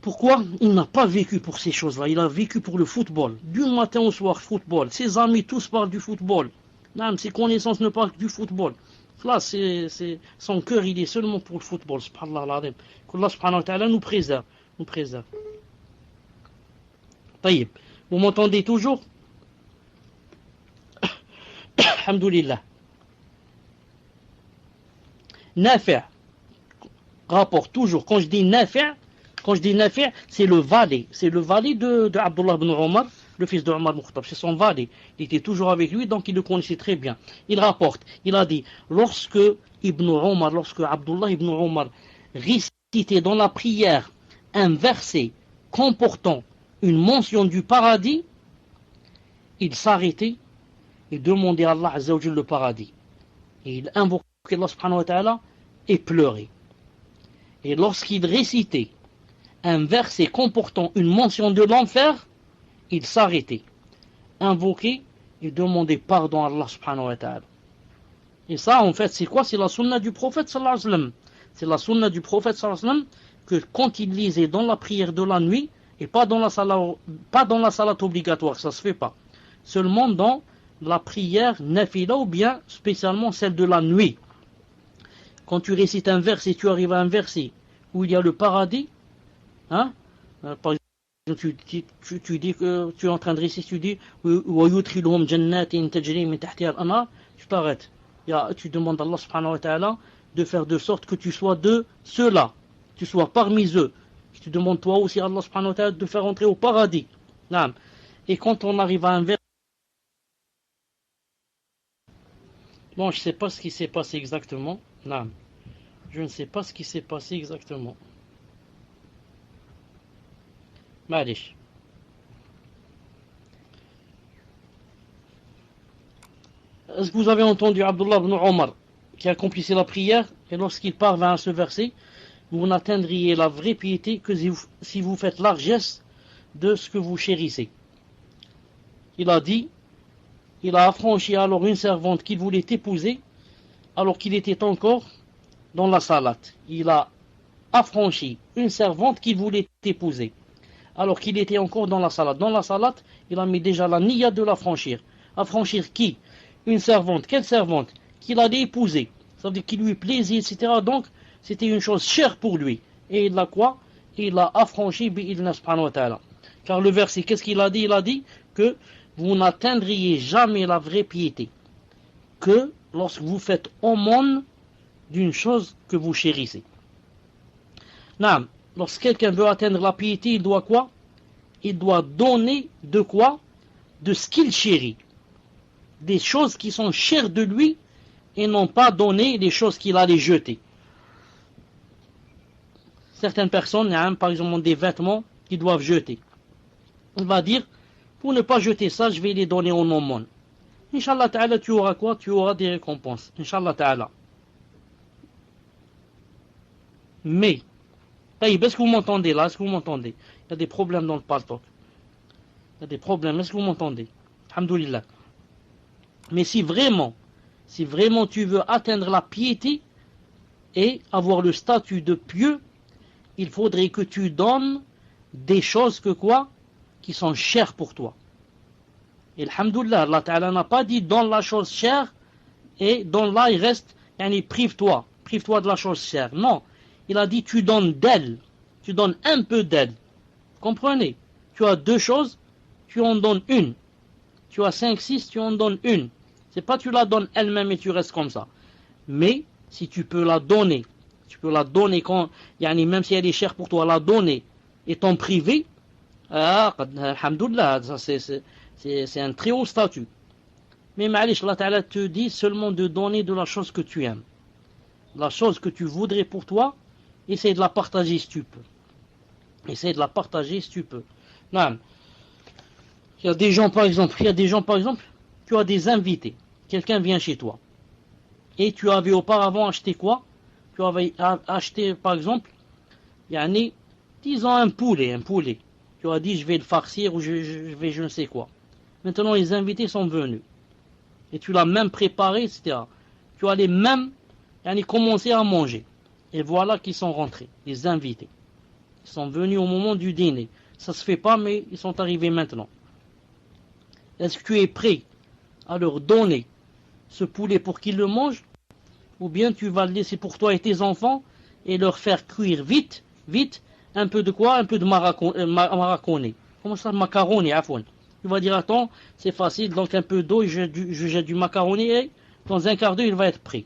S1: Pourquoi? Il n'a pas vécu pour ces choses-là. Il a vécu pour le football. Du matin au soir, football. Ses amis tous parlent du football. Ses connaissances ne parlent que du football. Là, son cœur, il est seulement pour le football. Subhanallah. Qu'Allah subhanahu wa ta'ala nous préserve. Taïb. Vous m'entendez toujours? Alhamdulillah. Nafi' rapporte toujours. Quand je dis Nafi', c'est le valet. C'est le valet de Abdullah ibn Omar, le fils de Omar ibn Khattab. C'est son valet. Il était toujours avec lui, donc il le connaissait très bien. Il rapporte. Il a dit, lorsque Abdullah ibn Omar récitait dans la prière un verset comportant une mention du paradis, il s'arrêtait et demandait à Allah Azza wa Jalla le paradis. Et il invoquait Allah subhanahu wa ta'ala et pleurait. Et lorsqu'il récitait un verset comportant une mention de l'enfer, il s'arrêtait, invoquait et demandait pardon à Allah subhanahu wa ta'ala. Et ça, en fait, c'est quoi? C'est la sunna du prophète sallallahu alayhi wa sallam. C'est la sunna du prophète sallallahu alayhi wa sallam que quand il lisait dans la prière de la nuit, et pas dans la salat obligatoire, ça se fait pas. Seulement dans la prière nafila ou bien spécialement celle de la nuit. Quand tu récites un verset, tu arrives à un verset où il y a le paradis, par exemple, tu dis que tu es en train de réciter, tu dis tu t'arrêtes. Tu demandes à Allah subhanahu wa ta'ala de faire de sorte que tu sois de ceux-là, tu sois parmi eux. Tu demandes toi aussi à Allah subhanahu wa ta'ala de faire entrer au paradis. Et quand on arrive à un verset, bon, je ne sais pas ce qui s'est passé exactement. Je ne sais pas ce qui s'est passé exactement. Malish. Est-ce que vous avez entendu Abdullah ibn Omar qui accomplissait la prière et lorsqu'il parvint à ce verset, vous n'atteindriez la vraie piété que si vous faites largesse de ce que vous chérissez. Il a dit, il a affranchi alors une servante qu'il voulait épouser alors qu'il était encore dans la salat. Il a affranchi une servante qu'il voulait épouser alors qu'il était encore dans la salat. Dans la salat, il a mis déjà la niya de l'affranchir. Affranchir qui? Une servante. Quelle servante? Qu'il allait épouser. Ça veut dire qu'il lui plaisait, etc. Donc, c'était une chose chère pour lui. Et il a quoi? Il a affranchi bi'idna subhanahu wa ta'ala. Car le verset, qu'est-ce qu'il a dit? Il a dit que vous n'atteindriez jamais la vraie piété que lorsque vous faites aumône d'une chose que vous chérissez. Lorsque quelqu'un veut atteindre la piété, il doit quoi? Il doit donner de quoi? De ce qu'il chérit. Des choses qui sont chères de lui et non pas donner des choses qu'il allait jeter. Certaines personnes, par exemple, ont des vêtements qu'ils doivent jeter. On va dire, pour ne pas jeter ça, je vais les donner en aumône. Inch'Allah ta'ala, tu auras quoi? Tu auras des récompenses. Inch'Allah ta'ala. Mais, est-ce que vous m'entendez là? Est-ce que vous m'entendez? Il y a des problèmes dans le paltok. Il y a des problèmes. Est-ce que vous m'entendez? Alhamdulillah. Mais si vraiment tu veux atteindre la piété et avoir le statut de pieux, il faudrait que tu donnes des choses que quoi? Qui sont chères pour toi. Et alhamdoulilah, Allah Ta'ala n'a pas dit donne la chose chère et donne là il reste, prive-toi de la chose chère. Non, il a dit tu donnes d'elle, tu donnes un peu d'aide. Comprenez? Tu as deux choses, tu en donnes une. Tu as 5, 6, tu en donnes une. C'est pas tu la donnes elle-même et tu restes comme ça. Mais si tu peux la donner quand, même si elle est chère pour toi, la donner et t'en priver, alhamdoulilah, c'est un très haut statut. Mais ma'alish, Allah Ta'ala te dit seulement de donner de la chose que tu aimes. La chose que tu voudrais pour toi, essaye de la partager si tu peux. Essaye de la partager si tu peux. Non. Il y a des gens par exemple, tu as des invités. Quelqu'un vient chez toi. Et tu avais auparavant acheté quoi? Tu avais acheté par exemple, disons un poulet. Tu as dit je vais le farcir ou je vais je ne sais quoi. Maintenant les invités sont venus. Et tu l'as même préparé, etc. Tu as les mêmes commencé à manger. Et voilà qu'ils sont rentrés, les invités. Ils sont venus au moment du dîner. Ça se fait pas, mais ils sont arrivés maintenant. Est-ce que tu es prêt à leur donner ce poulet pour qu'ils le mangent? Ou bien tu vas le laisser pour toi et tes enfants et leur faire cuire vite, un peu de quoi? Un peu de maraconé. Comment ça, macaroni, afon. Tu vas dire, attends, c'est facile, donc un peu d'eau, je jette du macaroni et dans un quart d'heure, il va être prêt.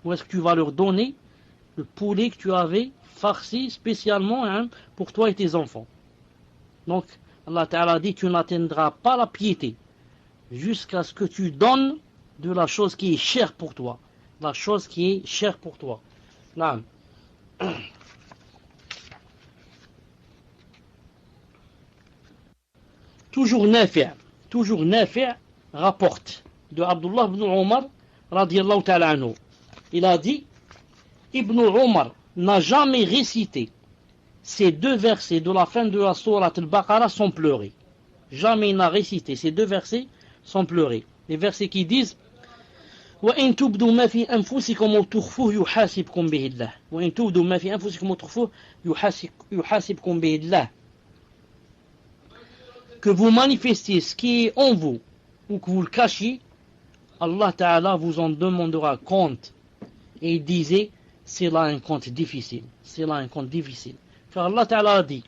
S1: Ou est-ce que tu vas leur donner le poulet que tu avais farci spécialement pour toi et tes enfants? Donc, Allah Ta'ala dit, tu n'atteindras pas la piété jusqu'à ce que tu donnes de la chose qui est chère pour toi. La chose qui est chère pour toi. Naam. Toujours Nafi' rapporte de Abdullah ibn Omar radiyallahu ta'ala anhu. Il a dit, Ibn Omar n'a jamais récité ces deux versets de la fin de la sourate al-Baqarah sans pleurer. Jamais il n'a récité ces deux versets sans pleurer. Les versets qui disent وَإِن تُبْدُوا مَا فِي أَنفُسِكُمْ وَتُخْفُوهُ يُحَاسِبْكُمْ بِهِ اللَّهُ وَإِن تُبْدُوا مَا فِي أَنفُسِكُمْ وَتُخْفُوهُ يُحَاسِبْكُمْ بِهِ اللَّهُ. Que vous manifestiez ce qui est en vous ou que vous le cachiez, Allah Ta'ala vous en demandera compte. Et il disait, c'est là un compte difficile. Car Allah Ta'ala a dit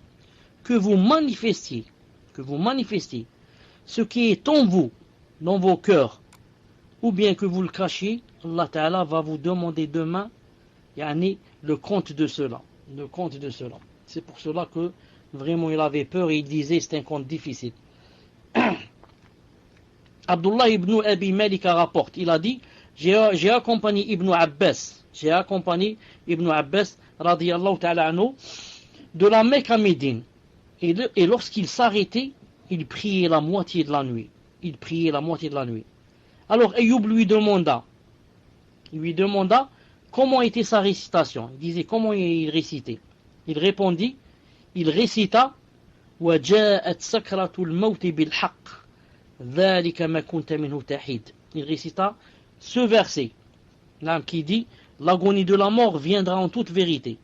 S1: que vous manifestiez ce qui est en vous, dans vos cœurs, ou bien que vous le cachiez, Allah Ta'ala va vous demander demain le compte de cela. C'est pour cela que vraiment il avait peur et il disait c'est un compte difficile. Abdullah ibn Abi Malika rapporte, il a dit, j'ai accompagné Ibn Abbas radiyallahu ta'ala anhu de la Mecque à Médine. Et lorsqu'il s'arrêtait, il priait la moitié de la nuit. Alors Ayyub lui demanda comment était sa récitation. Il disait comment il récitait. Il répondit, il récita وَجَاءَتْ سَكْرَةُ الْمَوْتِ بِالْحَقِّ ذَلِكَ مَا كُنْتَ مِنْهُ تَحِيدٌ. Il récita ce verset qui dit l'agonie de la mort viendra en toute vérité.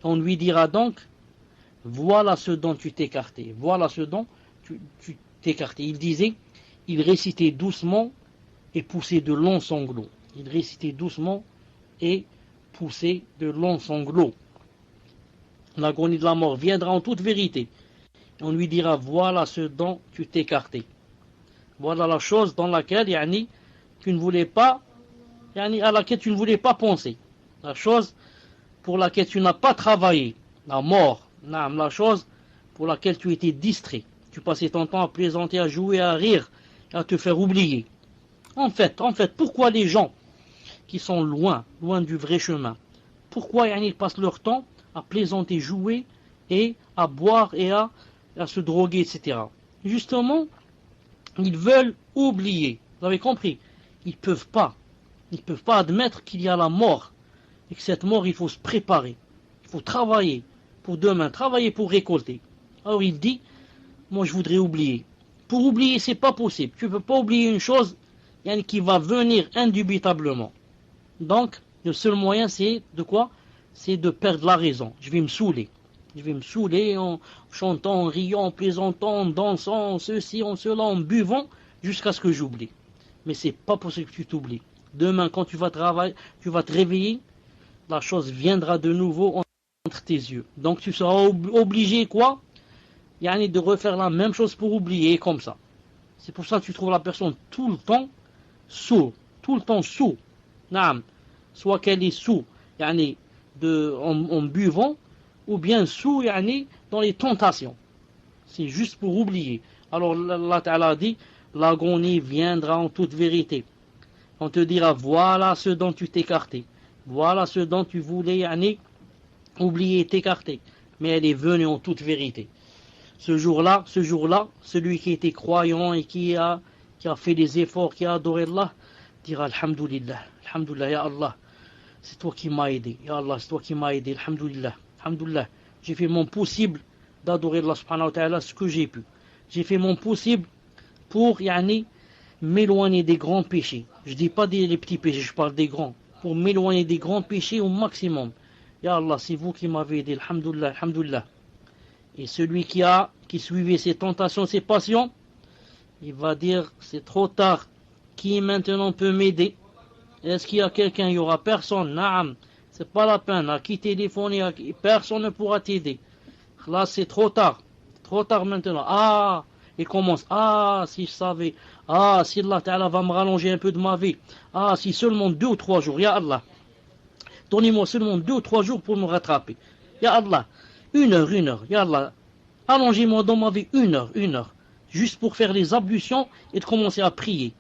S1: On lui dira donc voilà ce dont tu t'écartais. Il disait, il récitait doucement et poussait de longs sanglots. L'agonie de la mort viendra en toute vérité. On lui dira voilà ce dont tu t'écartais. Voilà la chose dans laquelle tu ne voulais pas, à laquelle tu ne voulais pas penser. La chose pour laquelle tu n'as pas travaillé. La mort. La chose pour laquelle tu étais distrait. Tu passais ton temps à plaisanter, à jouer, à rire, à te faire oublier. En fait, pourquoi les gens qui sont loin du vrai chemin, pourquoi ils passent leur temps à plaisanter, jouer et à boire et à se droguer, etc. Justement, ils veulent oublier. Vous avez compris? Ils ne peuvent pas admettre qu'il y a la mort et que cette mort, il faut se préparer. Il faut travailler pour demain, travailler pour récolter. Alors il dit, moi je voudrais oublier. Pour oublier, c'est pas possible. Tu ne peux pas oublier une chose qui va venir indubitablement. Donc, le seul moyen, c'est de quoi? C'est de perdre la raison. Je vais me saouler en chantant, en riant, en plaisantant, en dansant, en ceci, en cela, en buvant, jusqu'à ce que j'oublie. Mais c'est pas possible que tu t'oublies. Demain, quand tu vas travailler, tu vas te réveiller, la chose viendra de nouveau. entre tes yeux. Donc tu seras obligé quoi? Yani de refaire la même chose pour oublier comme ça. C'est pour ça que tu trouves la personne tout le temps sourd, tout le temps sourd. Naam. Soit qu'elle est sourd yani en buvant, ou bien sourd yani dans les tentations. C'est juste pour oublier. Alors Allah Ta'ala dit, l'agonie viendra en toute vérité. On te dira, voilà ce dont tu t'écartais. Voilà ce dont tu voulais yani, oublier, t'écarter. Mais elle est venue en toute vérité. Ce jour-là, celui qui était croyant et qui a fait des efforts, qui a adoré Allah, dira Alhamdulillah, Alhamdulillah, Ya Allah, c'est toi qui m'as aidé, Ya Allah, c'est toi qui m'as aidé, Alhamdulillah, Alhamdulillah, j'ai fait mon possible d'adorer Allah subhanahu wa ta'ala ce que j'ai pu. J'ai fait mon possible pour yani, m'éloigner des grands péchés. Je ne dis pas des petits péchés, je parle des grands. Pour m'éloigner des grands péchés au maximum. Ya Allah, c'est vous qui m'avez aidé, Alhamdulillah, Alhamdulillah. Et celui qui suivait ses tentations, ses passions, il va dire, c'est trop tard. Qui maintenant peut m'aider? Est-ce qu'il y a quelqu'un? Il n'y aura personne. Naam, c'est pas la peine. À qui téléphoner? Personne ne pourra t'aider. Là, c'est trop tard. Trop tard maintenant. Ah, il commence. Ah, si je savais. Ah, si Allah Ta'ala va me rallonger un peu de ma vie. Ah, si seulement 2 ou 3 jours. Ya Allah. Donnez-moi seulement 2 ou 3 jours pour me rattraper. Ya Allah. 1 heure. Ya Allah. Allongez-moi dans ma vie 1 heure. Juste pour faire les ablutions et de commencer à prier.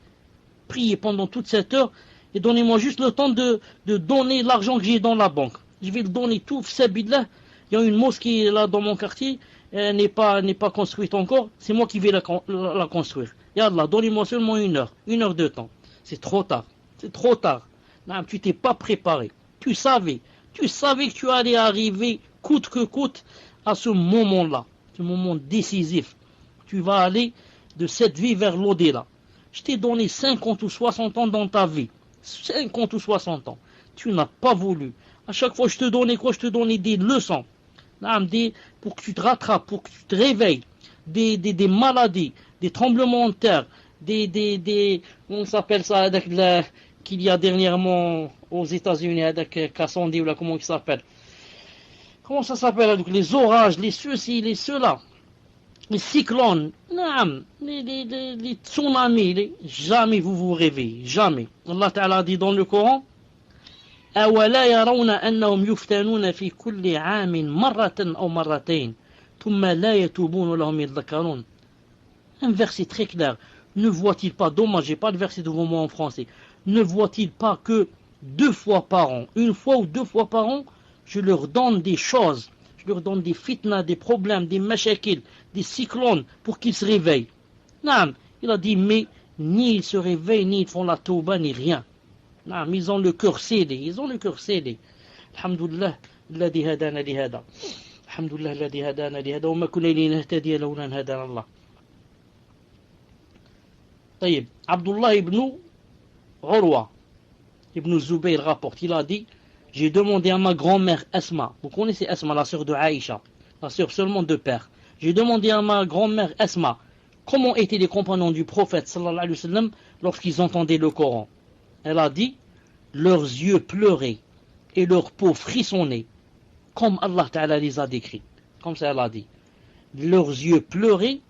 S1: Prier pendant toute cette heure. Et donnez-moi juste le temps de donner l'argent que j'ai dans la banque. Je vais le donner tout. Fissabillah. Il y a une mosquée là dans mon quartier. Elle n'est pas construite encore. C'est moi qui vais la construire. Ya Allah, donnez-moi seulement 1 heure. 1 heure de temps. C'est trop tard. C'est trop tard. Non, tu t'es pas préparé. Tu savais que tu allais arriver coûte que coûte à ce moment-là. Ce moment décisif. Tu vas aller de cette vie vers l'au-delà. Je t'ai donné 50 ou 60 ans dans ta vie. 50 ou 60 ans. Tu n'as pas voulu. À chaque fois, je te donnais quoi? Je te donnais des leçons. Pour que tu te rattrapes, pour que tu te réveilles. Des maladies, des tremblements de terre, on s'appelle ça, qu'il y a dernièrement aux États-Unis, avec Cassandre, ou là, comment il s'appelle? Comment ça s'appelle? Les orages, les ceux-ci, les ceux-là. Les cyclones, les tsunamis, jamais vous vous réveillez, jamais. Allah Ta'ala dit dans le Coran, أَوَلَا يَرَوْنَ أَنَّهُمْ يُفْتَنُونَ فِي كُلِّ عَامٍ مَرَّةً أَوْ مَرَّتَيْنِ ثُمَّ لَا يَتُوبُونَ لَهُمْ يَذَّكَّرُونَ. Un verset très clair. Ne voit-il pas, dommage, j'ai pas le verset devant moi en français, ne voit-il pas que 2 fois par an, 1 fois ou 2 fois par an, je leur donne des choses, je leur donne des fitnas, des problèmes, des mashakil, des cyclones pour qu'ils se réveillent. Non, il a dit, mais ni ils se réveillent, ni ils font la tauba, ni rien. Non, ils ont le cœur scellé, Alhamdulillah, الذي هدانا لهذا. Alhamdulillah, الذي هدانا لهذا وما كنا لنهتدي لولا أن هدانا الله. طيب, Abdullah ibn Urwa, ibn Zubayr rapporte, il a dit, j'ai demandé à ma grand-mère Asma, vous connaissez Asma, la sœur de Aïcha, la sœur seulement de père, j'ai demandé à ma grand-mère Asma, comment étaient les compagnons du prophète sallallahu alayhi wa sallam lorsqu'ils entendaient le Coran. Elle a dit, leurs yeux pleuraient et leur peau frissonnait, comme Allah Ta'ala les a décrits. Comme ça elle a dit. Leurs yeux pleuraient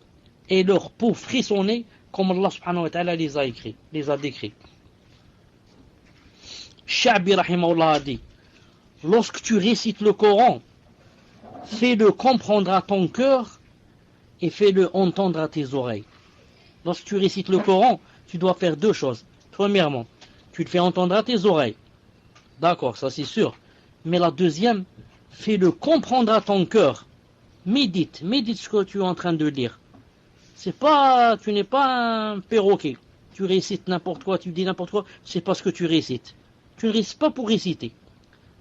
S1: et leur peau frissonnait, comme Allah Subhanahu wa Ta'ala les a décrits. Sha'bi rahimahullah a dit, lorsque tu récites le Coran, fais-le comprendre à ton cœur et fais-le entendre à tes oreilles. Lorsque tu récites le Coran, tu dois faire 2 choses. Premièrement, tu le fais entendre à tes oreilles. D'accord, ça c'est sûr. Mais la deuxième, fais-le comprendre à ton cœur. Médite ce que tu es en train de lire. Tu n'es pas un perroquet. Tu récites n'importe quoi, tu dis n'importe quoi, c'est pas ce que tu récites. Tu ne récites pas pour réciter.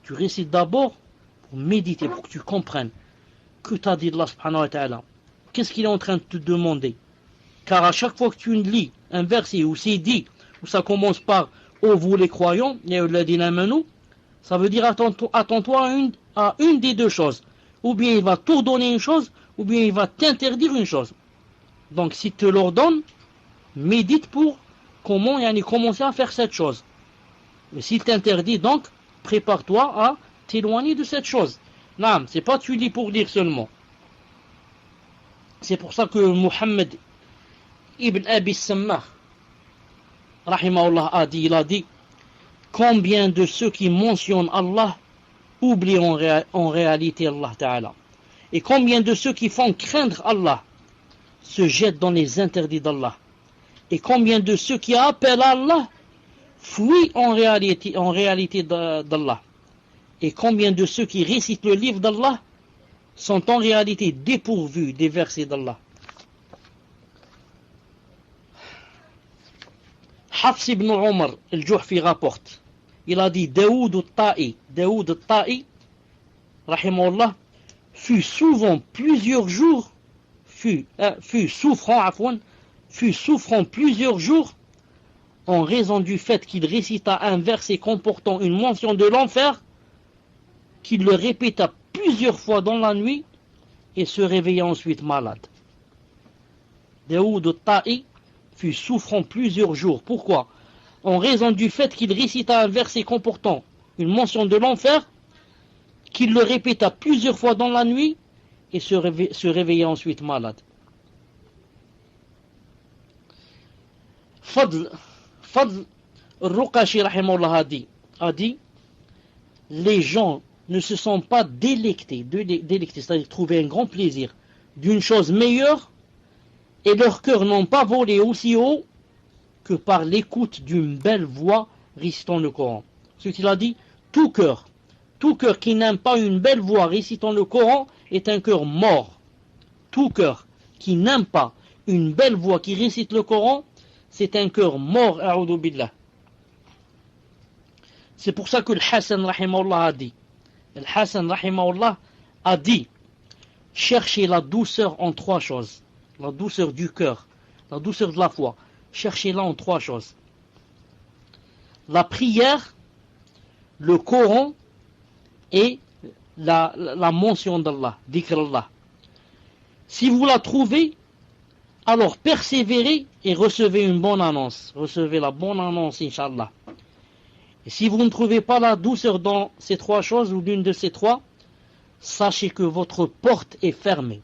S1: Tu récites d'abord pour méditer, pour que tu comprennes que t'as dit Allah subhanahu wa ta'ala. Qu'est-ce qu'il est en train de te demander? Car à chaque fois que tu lis un verset où c'est dit, où ça commence par ô vous les croyants, ça veut dire attends-toi à une des 2 choses. Ou bien il va t'ordonner une chose, ou bien il va t'interdire une chose. Donc s'il te l'ordonne, médite pour commencer à faire cette chose. Mais s'il t'interdit, donc, prépare-toi à t'éloigner de cette chose. Non, c'est pas tu lis pour lire seulement. C'est pour ça que Muhammad ibn Abi Sammah, rahimahullah, il a dit, combien de ceux qui mentionnent Allah oublient en réalité Allah Ta'ala. Et combien de ceux qui font craindre Allah se jettent dans les interdits d'Allah. Et combien de ceux qui appellent Allah fuient en réalité d'Allah. Et combien de ceux qui récitent le livre d'Allah sont en réalité dépourvus des versets d'Allah. Hafs ibn Omar al-Juhfi rapporte, il a dit Daoud al-Ta'i, rahimahullah, fut souffrant plusieurs jours en raison du fait qu'il récita un verset comportant une mention de l'enfer, qu'il le répéta plusieurs fois dans la nuit et se réveilla ensuite malade. Daoud al-Ta'i fut souffrant plusieurs jours. Pourquoi? En raison du fait qu'il récita un verset comportant une mention de l'enfer, qu'il le répéta plusieurs fois dans la nuit et se réveilla ensuite malade. Fadl al-Ruqashi rahimahullah a dit les gens ne se sont pas délectés, c'est-à-dire trouver un grand plaisir d'une chose meilleure, et leurs cœurs n'ont pas volé aussi haut que par l'écoute d'une belle voix récitant le Coran. Ce qu'il a dit, tout cœur qui n'aime pas une belle voix récitant le Coran est un cœur mort. Tout cœur qui n'aime pas une belle voix qui récite le Coran, c'est un cœur mort, a'udhu billah. C'est pour ça que le Hassan rahimahullah a dit, cherchez la douceur en trois choses. La douceur du cœur, la douceur de la foi. Cherchez-la en trois choses. La prière, le Coran et la mention d'Allah, dhikr Allah. Si vous la trouvez, alors persévérez et recevez une bonne annonce. Recevez la bonne annonce, Inch'Allah. Et si vous ne trouvez pas la douceur dans ces trois choses ou l'une de ces trois, sachez que votre porte est fermée.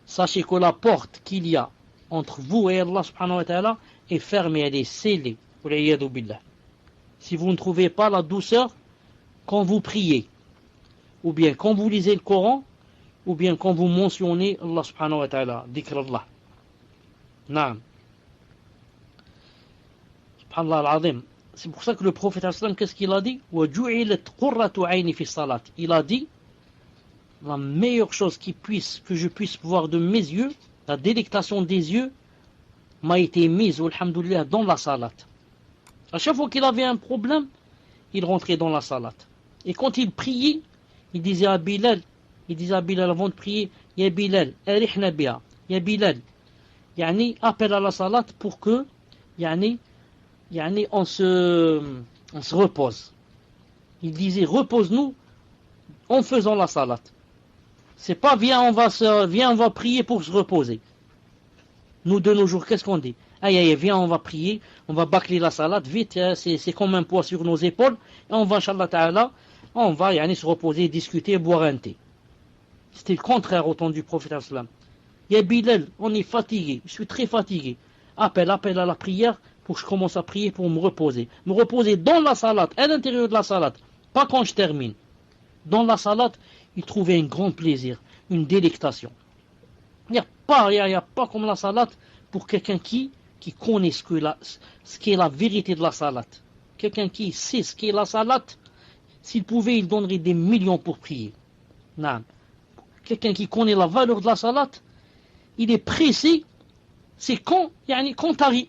S1: Sachez que la porte qu'il y a entre vous et Allah subhanahu wa ta'ala est fermée, elle est scellée. Si vous ne trouvez pas la douceur quand vous priez, ou bien quand vous lisez le Coran, ou bien quand vous mentionnez Allah subhanahu wa ta'ala, dhikr Allah. Naam. Subhanallah al-azim. C'est pour ça que le prophète sallam, qu'est-ce qu'il a dit? Il a dit, la meilleure chose que je puisse voir de mes yeux, la délectation des yeux, m'a été mise, alhamdoulilah, dans la salat. À chaque fois qu'il avait un problème, il rentrait dans la salat. Et quand il priait, il disait à Bilal avant de prier, Ya Bilal, arihna biha, Ya Bilal, yani, appelle à la salat pour que, on se repose. Il disait, repose-nous en faisant la salat. C'est pas viens on va prier pour se reposer. Nous de nos jours, qu'est-ce qu'on dit? Aïe, viens on va prier, on va bâcler la salat, vite, c'est comme un poids sur nos épaules, et on va, Inch'Allah Ta'ala, on va se reposer, discuter, boire un thé. C'était le contraire au temps du prophète sallam. Ya Bilal, on est fatigué, je suis très fatigué. Appelle à la prière pour que je commence à prier pour me reposer. Me reposer dans la salat, à l'intérieur de la salat, pas quand je termine. Dans la salat, il trouvait un grand plaisir, une délectation. Il n'y a pas comme la salat pour quelqu'un qui connaît ce qu'est la vérité de la salat. Quelqu'un qui sait ce qu'est la salat, s'il pouvait, il donnerait des millions pour prier. Non. Quelqu'un qui connaît la valeur de la salat, il est pressé. C'est quand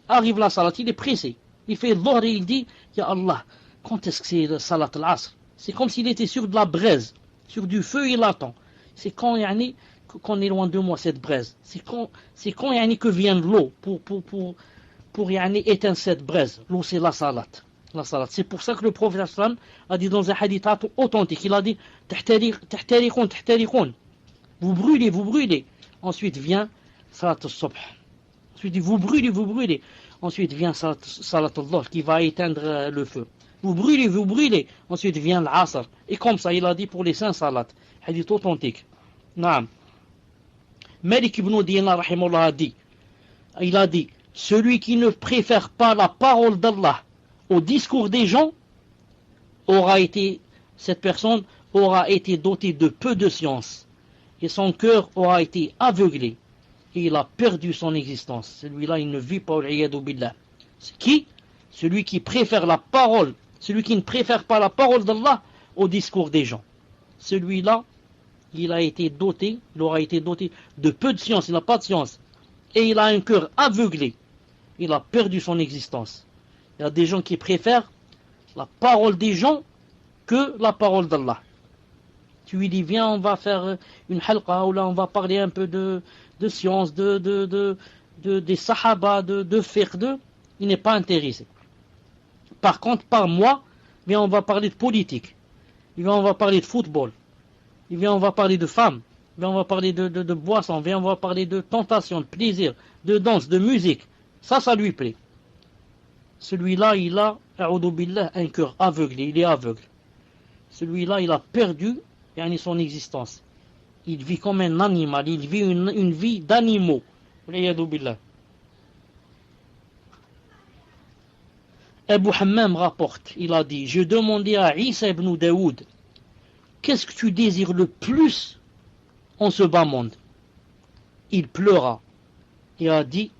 S1: arrive la salat, il est pressé. Il fait dhuhr et il dit, Ya Allah, quand est-ce que c'est la salat al-asr? C'est comme s'il était sur de la braise, sur du feu, il attend. C'est quand qu'on est loin de moi cette braise. C'est quand que vient l'eau pour éteindre cette braise. L'eau, c'est la salat. La salat. C'est pour ça que le prophète sallam a dit dans un hadith authentique, il a dit tahtarikun. Vous brûlez. Ensuite vient salat al-subh. Ensuite vous brûlez. Ensuite vient salat al-dhuhr qui va éteindre le feu. Vous brûlez. Ensuite vient l'Asr. Et comme ça, il a dit pour les 5 salats. Hadith authentique. Naam. Malik ibn Dinar, rahimahullah, il a dit, celui qui ne préfère pas la parole d'Allah au discours des gens, cette personne aura été dotée de peu de science. Et son cœur aura été aveuglé. Et il a perdu son existence. Celui-là, il ne vit pas au iyadu billah. Qui? Celui qui préfère la parole, celui qui ne préfère pas la parole d'Allah au discours des gens. Celui-là, il aura été doté de peu de science, il n'a pas de science. Et il a un cœur aveuglé. Il a perdu son existence. Il y a des gens qui préfèrent la parole des gens que la parole d'Allah. Tu lui dis, viens, on va faire une halqa, ou là on va parler un peu de science, des sahaba, de fiqh, il n'est pas intéressé. Par contre, par moi, viens, on va parler de politique, viens, on va parler de football, viens, on va parler de femmes, viens, on va parler de boissons, viens, on va parler de tentation, de plaisir, de danse, de musique. Ça lui plaît. Celui-là, il a, a'udhu billah, un cœur aveuglé, il est aveugle. Celui-là, il a perdu son existence. Il vit comme un animal, il vit une vie d'animaux. A'udhu billah. Abu Hammam rapporte, il a dit, je demandais à Isa ibn Daoud, qu'est-ce que tu désires le plus en ce bas monde? Il pleura et a dit,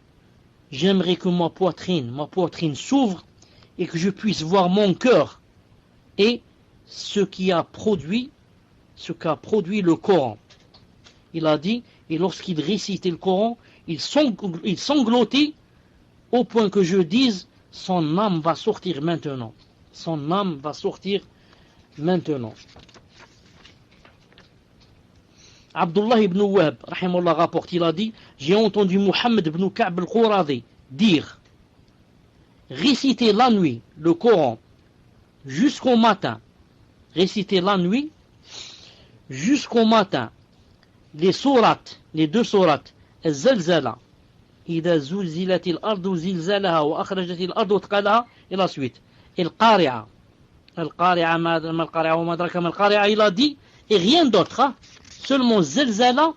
S1: j'aimerais que ma poitrine s'ouvre et que je puisse voir mon cœur et ce qu'a produit le Coran. Il a dit, et lorsqu'il récitait le Coran, il sanglotait au point que je dise, son âme va sortir maintenant. Son âme va sortir maintenant. Abdullah ibn Wahb, rahimahullah, rapporte, il a dit, j'ai entendu Muhammad ibn Ka'b al-Quradi dire, réciter la nuit le Coran jusqu'au matin, réciter la nuit jusqu'au matin, les deux sourates, الزلزلة إذا زلزلت الأرض زلزالها وأخرجت الأرض أثقالها إلى suite. القارعة ما القارعة وما أدراك ما القارعة, il a dit, et rien d'autre, hein? Seulement Zelzala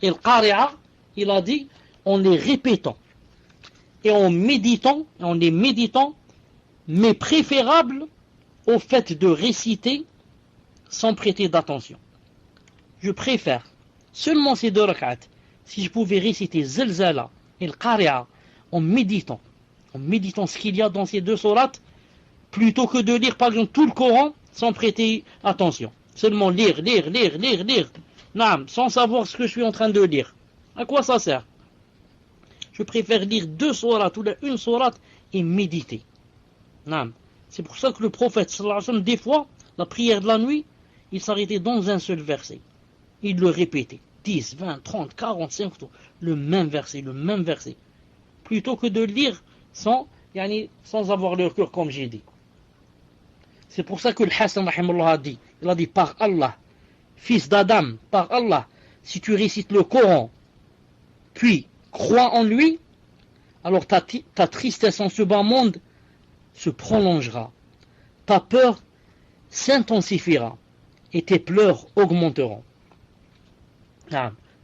S1: et le Qari'a, il a dit, en les répétant et en les méditant, mais préférable au fait de réciter sans prêter d'attention. Je préfère seulement ces 2 rak'at, si je pouvais réciter Zelzala et le Qari'a en méditant ce qu'il y a dans ces 2 sourates, plutôt que de lire par exemple tout le Coran sans prêter attention. Seulement lire, sans savoir ce que je suis en train de lire. À quoi ça sert? Je préfère lire 2 sourates ou une sourate et méditer. C'est pour ça que le prophète, sallallahu alayhi wa sallam, des fois, la prière de la nuit, il s'arrêtait dans un seul verset. Il le répétait. 10, 20, 30, 45, le même verset. Plutôt que de lire sans avoir le cœur, comme j'ai dit. C'est pour ça que le Hassan, rahimahullah, a dit, par Allah, fils d'Adam, par Allah, si tu récites le Coran, puis crois en lui, alors ta tristesse en ce bas monde se prolongera, ta peur s'intensifiera, et tes pleurs augmenteront.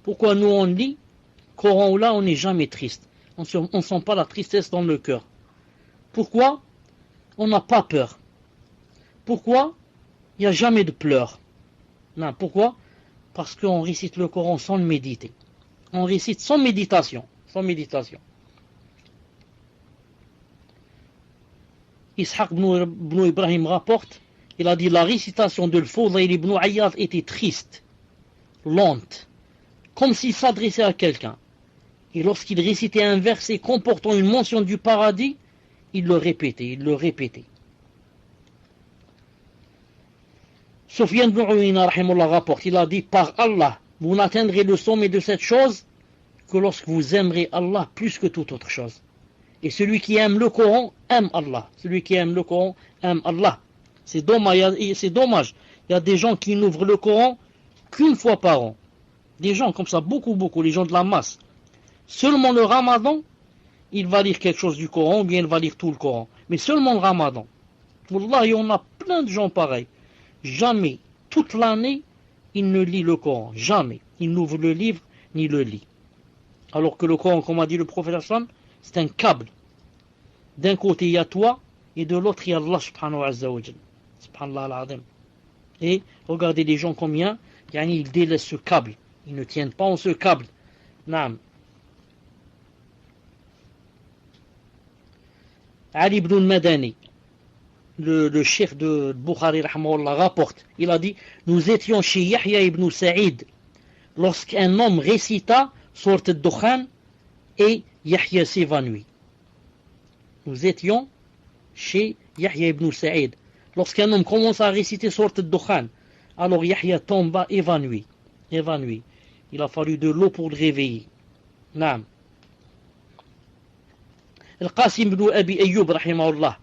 S1: Pourquoi nous on lit Coran là, on n'est jamais triste, on ne sent pas la tristesse dans le cœur. Pourquoi? On n'a pas peur. Pourquoi? Il n'y a jamais de pleurs. Pourquoi? Parce qu'on récite le Coran sans le méditer. On récite sans méditation. Ishaq ibn Ibrahim rapporte, il a dit, la récitation de Al-Fudayl ibn Ayyad était triste, lente, comme s'il s'adressait à quelqu'un. Et lorsqu'il récitait un verset comportant une mention du paradis, il le répétait. Sufyan ibn Uyayna rahimahullah rapporte, il a dit, par Allah, vous n'atteindrez le sommet de cette chose que lorsque vous aimerez Allah plus que toute autre chose. Et celui qui aime le Coran aime Allah. C'est dommage. Il y a des gens qui n'ouvrent le Coran qu'une fois par an. Des gens comme ça, beaucoup, les gens de la masse. Seulement le Ramadan, il va lire quelque chose du Coran, ou bien il va lire tout le Coran. Mais seulement le Ramadan. Wallahi, on a plein de gens pareils. Jamais, toute l'année, il ne lit le Coran. Jamais. Il n'ouvre le livre ni le lit. Alors que le Coran, comme a dit le prophète, c'est un câble. D'un côté, il y a toi, et de l'autre, il y a Allah subhanahu wa ta'ala. Subhanallah al-azim. Et regardez les gens combien, ils délaissent ce câble. Ils ne tiennent pas en ce câble. Naam. Ali ibn al-Madani, le chef de Bukhari, rapporte, il a dit, nous étions chez Yahya ibn Sa'id, lorsqu'un homme récita Sourate al-Dukhan, et Yahya s'évanouit. Nous étions chez Yahya ibn Sa'id, lorsqu'un homme commence à réciter Sourate al-Dukhan, alors Yahya tomba évanoui. Il a fallu de l'eau pour le réveiller. Naam. Al-Qasim ibn Abi Ayyub rahimahullah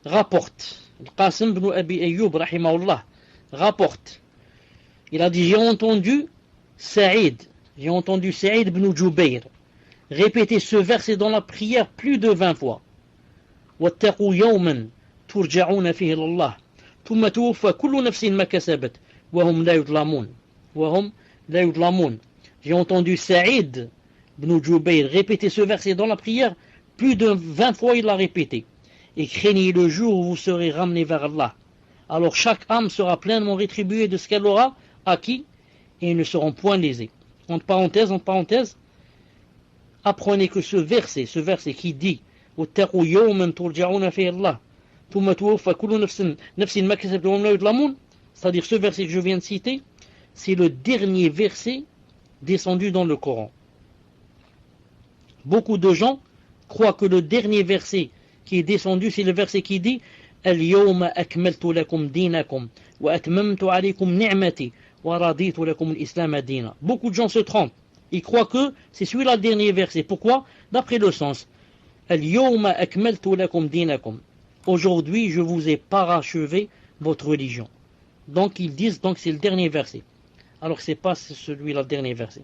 S1: rapporte. Al-Qasim ibn Abi Ayyub rahimahullah rapporte. Il a dit, j'ai entendu Saïd ibn Jubayr répéter ce verset dans la prière plus de 20 fois. وَاتَّقُوا يَوْمًا تُرْجَعُونَ فِيهِ إِلَى اللَّهِ ثُمَّ تُوَفَّى كُلُّ نَفْسٍ مَا كَسَبَتْ وَهُمْ لَا يُظْلَمُونَ. J'ai entendu Saïd ibn Jubayr répéter ce verset dans la prière plus de 20 fois, il l'a répété. Et craignez le jour où vous serez ramenés vers Allah. Alors chaque âme sera pleinement rétribuée de ce qu'elle aura acquis et ils ne seront point lésés. Entre parenthèses, apprenez que ce verset qui dit وَاتَّقُوا يَوْمًا تُرْجَعُونَ فِيهِ اللَّهِ ثُمَّ تُوَفَّى كُلُّ نَفْسٍ مَا كَسَبَتْ وَهُمْ لَا يُظْلَمُونَ, c'est-à-dire ce verset que je viens de citer, c'est le dernier verset descendu dans le Coran. Beaucoup de gens croient que le dernier verset qui est descendu, c'est le verset qui dit Al-yawma akmaltu lakum dinakum wa atmamtu alaykum ni'mati wa raditu lakum al-islam dina. Beaucoup de gens se trompent. Ils croient que c'est celui-là le dernier verset. Pourquoi? D'après le sens. Al-yawma akmaltu lakum dinakum. Aujourd'hui, je vous ai parachevé votre religion. Donc ils disent donc c'est le dernier verset. Alors c'est pas celui-là le dernier verset.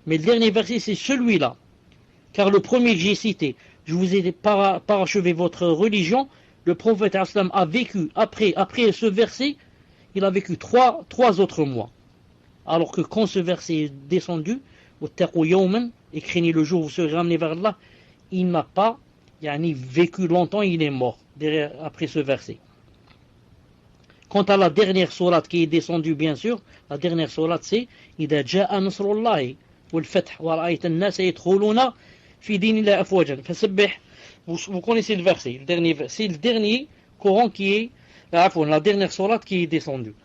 S1: Mais le dernier verset c'est celui-là. Car le premier que j'ai cité, je vous ai parachevé votre religion, le prophète Aslam a vécu, après ce verset, il a vécu trois autres mois. Alors que quand ce verset est descendu, et craignez le jour où vous serez ramenés vers Allah, il n'a pas vécu longtemps, il est mort après ce verset. Quant à la dernière sourate qui est descendue, bien sûr, la dernière sourate c'est إِذَا جَاءَ نَصْرُ اللَّهِ وَالْفَتْحُ وَرَأَيْتَ النَّاسَ يَدْخُلُونَ فِي دِينِ اللَّهِ أَفْوَاجًا فَسَبِّحْ. Vous connaissez le verset, c'est le dernier Coran qui est, la dernière sourate qui est descendue.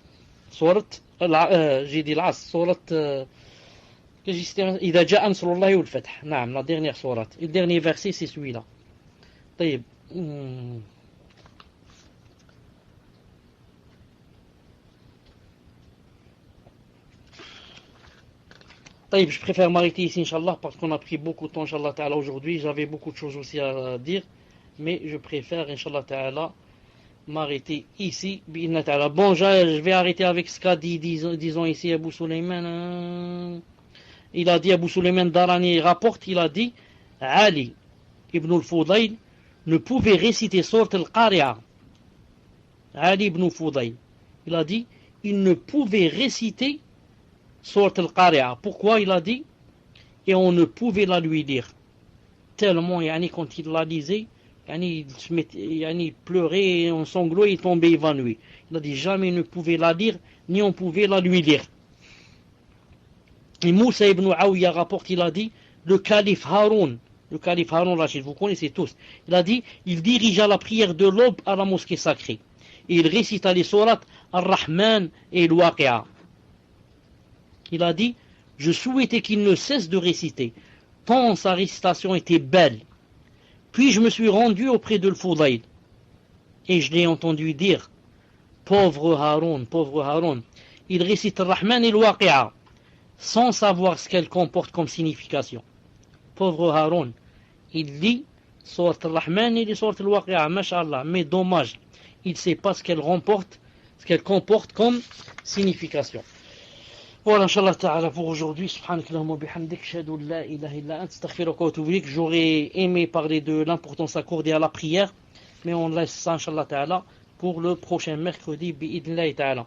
S1: Sourate, j'ai dit l'As, sourate, إِذَا جَاءَ نَصْرُ اللَّهِ وَالْفَتْحُ. نعم, la dernière sourate. Et le dernier verset c'est celui-là. طيب. Je préfère m'arrêter ici, Inch'Allah, parce qu'on a pris beaucoup de temps, Inch'Allah Ta'ala, aujourd'hui. J'avais beaucoup de choses aussi à dire, mais je préfère, Inch'Allah Ta'ala, m'arrêter ici. Bon, je vais arrêter avec ce qu'a dit, disons ici, Abu Sulayman. Il a dit, Abu Sulayman Darani rapporte, il a dit, Ali ibn al-Fudayl ne pouvait réciter Sourate al-Qari'a. Ali ibn al-Fudayl, il a dit, il ne pouvait réciter Sourate al-Qari'a. Pourquoi il a dit? Et on ne pouvait la lui lire. Tellement, quand il la lisait, il se mettait, il pleurait, en sanglots, il tombait évanoui. Il a dit jamais il ne pouvait la lire, ni on pouvait la lui lire. Et Moussa ibn Aouya rapporte, il a dit, le calife Haroun Rachid, vous connaissez tous, il a dit, il dirigea la prière de l'aube à la mosquée sacrée. Et il récita les sourates Ar-Rahman et Al-Waqi'a. Il a dit, je souhaitais qu'il ne cesse de réciter, tant sa récitation était belle. Puis je me suis rendu auprès de l'Fudayl, et je l'ai entendu dire, pauvre Haroun, il récite Ar-Rahman et Al-Waqi'a, sans savoir ce qu'elle comporte comme signification. Pauvre Haroun, il lit Sourate Ar-Rahman et les Sourate Al-Waqi'a, Masha'Allah, mais dommage, il ne sait pas ce qu'elle comporte comme signification. Voilà, Inch'Allah Ta'ala, pour aujourd'hui. Subhanakallahumma bihamdik, shahadu la ilaha illa ant, astaghfiruka wa atubu ilayk. J'aurais aimé parler de l'importance accordée à la prière, Mais on laisse ça, Inch'Allah Ta'ala, pour le prochain mercredi, bi'idnillahi ta'ala.